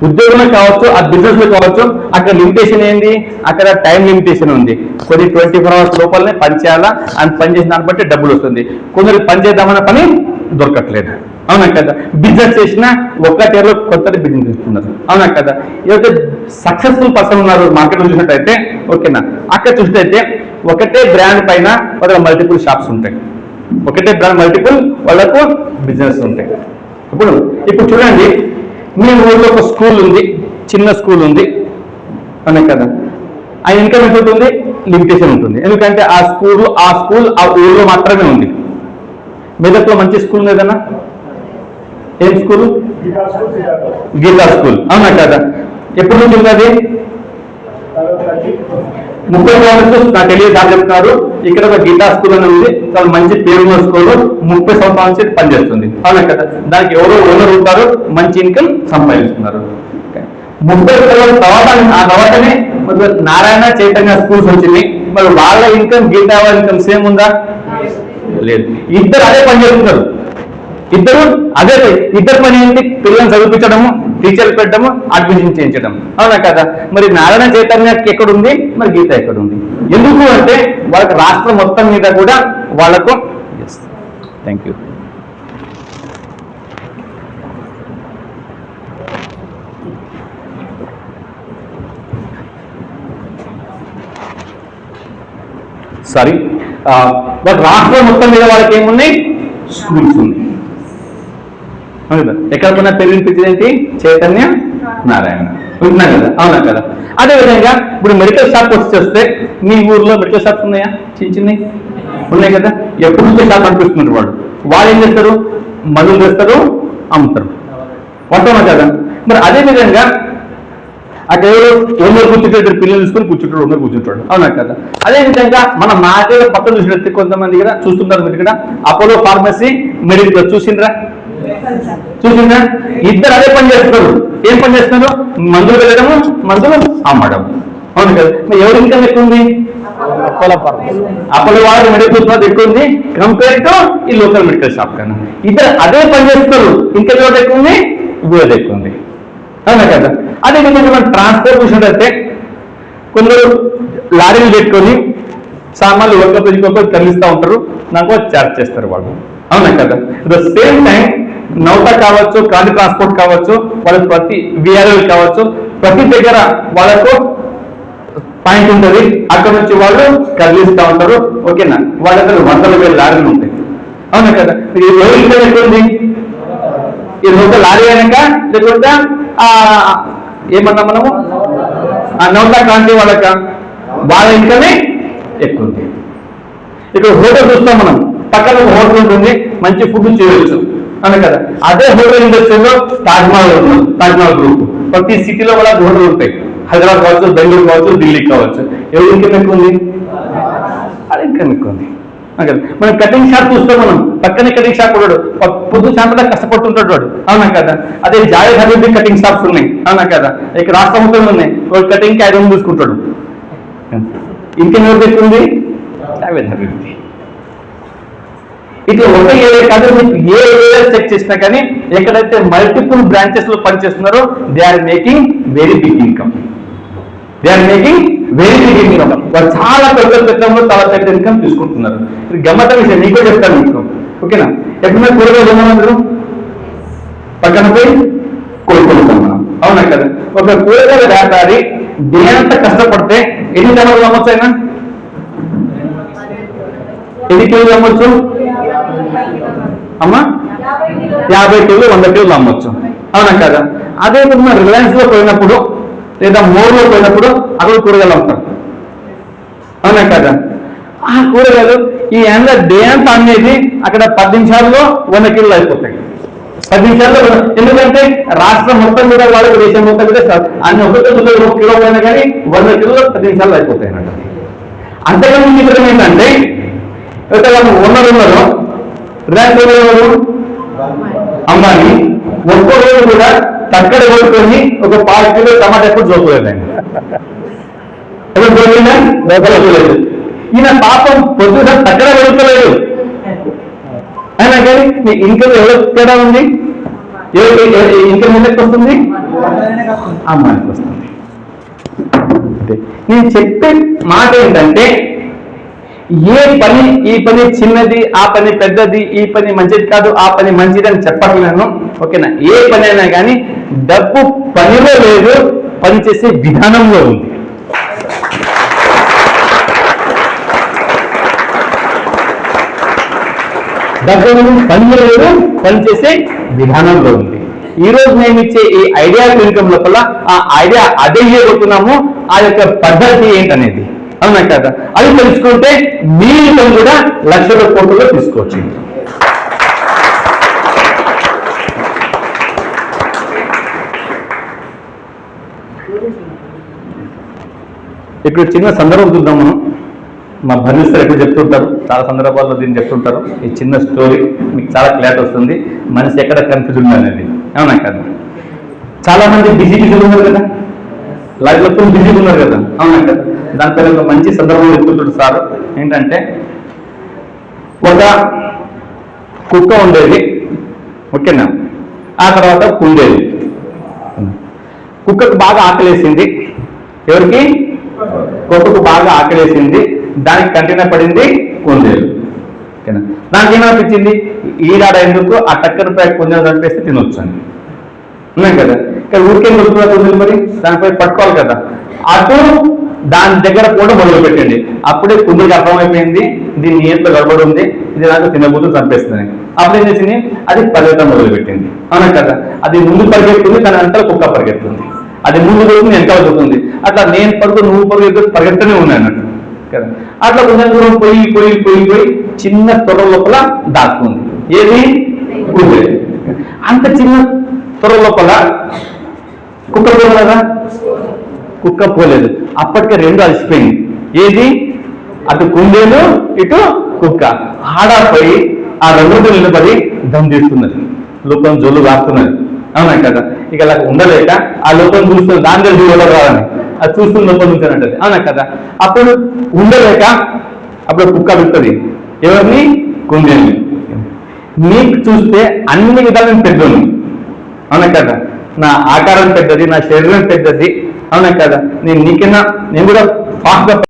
ఉద్యోగంలో కావచ్చు, ఆ బిజినెస్ లో కావచ్చు, అక్కడ లిమిటేషన్ ఏంది, అక్కడ టైం లిమిటేషన్ ఉంది. కొన్ని 24 hours లోపలనే పని చేయాలా, అని పని చేసిన దాన్ని బట్టి డబ్బులు వస్తుంది. కొందరికి పని చేద్దామన్న పని దొరకట్లేదు, అవునా కదా. బిజినెస్ చేసినా ఒక్కటేలో కొత్త బిజినెస్ చేస్తున్నారు, అవునా కదా. ఏదైతే సక్సెస్ఫుల్ పర్సన్ ఉన్నారు మార్కెట్లో చూసినట్టయితే, ఓకేనా, అక్కడ చూసినట్టయితే ఒకటే బ్రాండ్ పైన వాళ్ళ మల్టిపుల్ షాప్స్ ఉంటాయి, ఒకటే బ్రాండ్ మల్టిపుల్ వాళ్ళకు బిజినెస్ ఉంటాయి. ఇప్పుడు చూడండి, మీ ఊళ్ళో ఒక స్కూల్ ఉంది, చిన్న స్కూల్ ఉంది అనే కదా, ఆ ఇన్కమ్ ఎంత ఉంటుంది, లిమిటేషన్ ఉంటుంది. ఎందుకంటే ఆ స్కూల్ ఆ ఊళ్ళో మాత్రమే ఉంది. మెదక్లో మంచి స్కూల్ లేదన్నా, ఏం స్కూల్? గీతా స్కూల్, అవునా కదా? ఎప్పుడు నుంచి ఉంది అది? 30 సంవత్సరాలు నాకు తెలియదు సార్ చెప్తున్నారు. ఇక్కడ ఒక గీతా స్కూల్ అని ఉంది, చాలా మంచి పేరున్న స్కూల్, 30 సంవత్సరాల నుంచి పనిచేస్తుంది, అవునా కదా? దానికి ఎవరో ఓనర్ ఉంటారు, మంచి ఇన్కమ్ సంపాదిస్తున్నారు. 30 తర్వాత ఆ తర్వాతనే నారాయణ చైతన్య స్కూల్స్ వచ్చింది. మరి వాళ్ళ ఇన్కమ్ గీతా వాళ్ళ ఇన్కమ్ సేమ్ ఉందా? లేదు. ఇద్దరు అదే పని చేస్తున్నారు, ఇద్దరు పని ఏంటి? పిల్లల్ని చదివించడము, టీచర్లు పెట్టడము, అడ్మిషన్ చేయించడం, అవునా కదా? మరి నారాయణ చైతన్య ఎక్కడుంది, మరి గీత ఎక్కడుంది? ఎందుకు అంటే వాళ్ళకి రాష్ట్రం మొత్తం మీద కూడా వాళ్ళకు థ్యాంక్ యూ సారీ రాష్ట్రం మొత్తం మీద వాళ్ళకి ఏమున్నాయి, స్కూల్స్ ఉన్నాయి. ఎక్కడ కొన్నా పెరిగిపించేది ఏంటి? చైతన్య నారాయణ ఉంటున్నాం కదా, అవునా కదా? అదేవిధంగా ఇప్పుడు మెడికల్ షాప్ వచ్చేస్తే మీ ఊర్లో మెడికల్ షాప్స్ ఉన్నాయా? చిన్న ఉన్నాయి కదా. ఎప్పుడు నుంచే షాప్ అనిపిస్తున్నారు వాళ్ళు ఏం చేస్తారు? మందులు చేస్తారు, అమ్ముతారు, మొత్తమా కదా? మరి అదేవిధంగా అక్కడ ఓనర్ కూర్చుంటాడు, పిల్లలు తీసుకొని కూర్చుంటాడు, ఓనర్ కూర్చుంటాడు, అవునా కదా? అదేవిధంగా మన మార్కెట్ పక్కన చూసినట్టు కొంతమంది కదా చూస్తుంటారు మీరు ఇక్కడ, అపోలో ఫార్మసీ, మెడికల్ చూసిండ్రా? ఇద్దరు అదే పని చేస్తున్నారు. ఏం పని చేస్తున్నారు? మందులు వెళ్ళడము, మందులు అమ్మడం, అవును కదా? ఎవరి ఇన్కమ్ ఎక్కువ ఉంది? అపోలో వాళ్ళ మెడికల్ షాప్ ఎక్కువ ఉంది కంపేర్ టు ఈ లోకల్ మెడికల్ షాప్ కన్నా. ఇద్దరు అదే పని చేస్తున్నారు, ఇంకా ఎవరు ఎక్కువ ఉంది? వీళ్ళది ఎక్కువ ఉంది, అవునా కదా? అదేవిధంగా మన ట్రాన్స్పోర్ట్ చూసినట్లయితే కొందరు లారీలు పెట్టుకొని సామాన్లు ఒకరికి తరలిస్తూ ఉంటారు, నాకు చార్జ్ చేస్తారు వాళ్ళు, అవునా కదా? ద సేమ్ టైం నౌక కావచ్చు, క్రాంతి ట్రాన్స్పోర్ట్ కావచ్చు, వాళ్ళకి ప్రతి విఆర్ఎల్ కావచ్చు, ప్రతి దగ్గర వాళ్ళకు పాయింట్ ఉంటుంది, అక్కడ నుంచి వాళ్ళు కదిలిస్తూ ఉంటారు, ఓకేనా? వాళ్ళ దగ్గర 100,000 లారీలు ఉంటాయి, అవునా కదా? ఈ రోజు ఇన్కమ్ ఎక్కడుంది? ఈ రోజు లారీ అయినాక లేకుండా ఏమన్నా మనము నౌక క్రాంతి వాళ్ళ ఇన్కమే ఎక్కువ ఉంది. ఇక్కడ హోటల్ చూస్తాం మనం, పక్కన ఒక హోటల్ ఉంటుంది, మంచి ఫుడ్ చేయవచ్చు, అవునా కదా? అదే హోటల్ ఇండస్ట్రీలో తాజ్మహల్ గ్రూప్ ప్రతి సిటీలో కూడా హోటల్ ఉంటాయి, హైదరాబాద్ కావచ్చు, బెంగళూరు కావచ్చు, ఢిల్లీ కావచ్చు. ఎవరి ఇన్కమ్ ఎక్కువ ఉంది? అది ఇన్కమ్ ఎక్కువ ఉంది. మనం కటింగ్ షాప్ చూస్తాం, మనం పక్కనే కటింగ్ షాప్ ఉన్నాడు, పొద్దు సాయంత్రం కష్టపడుతుంటాడు వాడు, అవునా కదా? అదే జావేద్ హబీబ్ కటింగ్ షాప్స్ ఉన్నాయి, అవునా కదా? ఇక్కడ రాష్ట్రం మొత్తం ఉన్నాయి, వాడు కటింగ్కి 5 రోజులు చూసుకుంటాడు. ఇన్కమ్ ఎవరికి ఎక్కువ ఉంది? జావేద్ హబీబ్. ఇట్లా ఒక ఏరియా కాదు, మీకు ఏ ఏరియా చెక్ చేసినా కానీ ఎక్కడైతే మల్టిపుల్ బ్రాంచెస్ లో పనిచేస్తున్నారో they are making very big income, వాళ్ళు చాలా పెద్ద పెద్దంలో చాలా పెద్ద ఇన్కమ్ తీసుకుంటున్నారు. ఇది గమ్మత విషయం, మీకు చెప్తాను మీకు, ఓకేనా? ఎప్పుడైనా కూరగాయలు ఏమన్నారు పక్కన పోయి కొనుక్కుంటాం మనం, అవునా కదా? ఒక కూరగాయల వ్యాపారి డే అంతా కష్టపడితే ఎన్ని టన్నులు అమ్మొచ్చు? అయినా ఎన్ని కిలోలు అమ్మొచ్చు అమ్మా? 50 కిలోలు 100 కిలోలు అమ్మొచ్చు, అవునా కదా? అదే మనం రిలయన్స్ లో పోయినప్పుడు లేదా మోర్లో పోయినప్పుడు అక్కడ కూరగాయలు అమ్ముతారు, అవునా కదా? ఆ కూరగాయలు ఈ ఎండ డే అంతా అనేది అక్కడ 10 నిమిషాల్లో 100 కిలోలు అయిపోతాయి, 10 నిమిషాల్లో. ఎందుకంటే రాష్ట్రం మొత్తం మీద వాళ్ళకి దేశం మొత్తం మీద అన్ని 1 కిలో అయినా కానీ 100 కిలోలు 10 నిమిషాల్లో అయిపోతాయి అన్నట్టు. అంతేకాని ఇక్కడ ఏంటంటే ఓనర్ ఉన్నారు, రిలయన్స్ ఎవరు? అంబానీ. ఒక్కో రోజు కూడా తక్కడ కొడుకొని ఒక 5 కిలో టమాటా ఎప్పుడు చూపలేదండి, ఎప్పుడు చూడలేదా? చూడలేదు. ఈయన పాపం పొద్దున తక్కడ కొడుకోలేదు, అయినా కానీ మీ ఇన్కమ్ ఎవరికి తేడా ఉంది? ఇన్కమ్ ఎందుకు వస్తుంది? అమ్మాయికి వస్తుంది. నేను చెప్పే మాట ఏంటంటే ఏ పని, ఈ పని చిన్నది, ఆ పని పెద్దది, ఈ పని మంచిది కాదు, ఆ పని మంచిది అని చెప్పట్లేను, ఓకేనా? ఏ పని అయినా కానీ డబ్బు పనిలో లేదు, పని చేసే విధానంలో ఉంది. దగ్గర పనిచేయలేదు, పనిచేసే విధానంలో ఉంది. ఈ రోజు నేను ఇచ్చే ఈ ఐడియా ఇన్కమ్ లోపల ఆ ఐడియా అదే చేయబోతున్నాము, ఆ యొక్క పద్ధతి ఏంటనేది. అవునా కదా? అది తెలుసుకుంటే మీ ఇన్కమ్ కూడా లక్షల కోట్లలో తీసుకోవచ్చు. ఇక్కడ చిన్న సందర్భం చూద్దాం మనం. మా భర్నిస్తారు ఎప్పుడు చెప్తుంటారు, చాలా సందర్భాల్లో దీన్ని చెప్తుంటారు. ఈ చిన్న స్టోరీ మీకు చాలా క్లారిటీ వస్తుంది, మనిషి ఎక్కడ కన్ఫ్యూజ్ ఉందనేది. అవునా కదా? చాలా మంది బిజీగా ఉన్నారు కదా, లైఫ్లో ఫుల్ బిజీగా ఉన్నారు కదా. అవునా కదా? దానిపైన ఒక మంచి సందర్భం చెప్తుంటాడు సార్. ఏంటంటే ఒక కుక్క ఉండేది, ఓకేనా? ఆ తర్వాత కుండేది. కుక్కకు బాగా ఆకలేసింది. ఎవరికి? కుక్కకు బాగా ఆకలేసింది. దానికి కంటిన్యూ పడింది కుందేలు. ఓకేనా? దానికి ఏమనిపించింది, ఈడాడ ఎందుకు ఆ టక్కరపై కుందేలు చంపేస్తే తినొచ్చు అని. ఉన్నాయి కదా? ఇక్కడ ఊరికే దొరుకుతున్న కుందేలు, మరి దానిపై పట్టుకోవాలి కదా. అటు దాని దగ్గర కూడా మొదలు పెట్టండి. అప్పుడే కుందేలుకి అర్థమైపోయింది దీని ఏట్లో గడబడి ఉంది, ఇది నాకు తినబోతూ చంపేస్తుంది. అప్పుడు ఏం చేసింది, అది పరిగెత్తడం మొదలు పెట్టింది. అవునా కదా? అది ముందు పరిగెత్తుంది, కానీ అంతా కుక్క పరిగెత్తుంది. అది ముందు దొరుకుతుంది, వెనకాల దొరుకుతుంది. అట్లా నేను పడుతూ నువ్వు పరిగెత్తనే ఉన్నాయి అన్నట్టు కదా. అట్లా కొంచెం దూరం పోయి పోయి పోయి పోయి చిన్న తొర్ర లోపల దాక్కుంది. ఏది? కుందేలు. అంత చిన్న తొర్ర లోపల కుక్క పోలేదా? కుక్క పోలేదు. అప్పటికే రెండు అలసిపోయింది. ఏది? అటు కుందేలు, ఇటు కుక్క. ఆడపోయి ఆ రెండు నిలబడి దమ్ తీస్తున్నది, లోపల జొల్లు కాస్తున్నది. అవునా కదా? ఇక అలా ఉండలేక ఆ లోపల చూస్తుంది, దాని దగ్గర ఎవరు రాదని అది చూస్తుంది, లోపల చూసానంటది. అవునా కదా? అప్పుడు ఉండలేక అప్పుడు కుక్క పెడుతుంది. ఎవరిని? కుందేలు. నీకు చూస్తే అన్ని విధాలను పెద్దది. అవునా కదా? నా ఆకారం పెద్దది, నా శరీరం పెద్దది. అవునా కదా? నేను నీకన్నా నేను కూడా ఫాస్ట్గా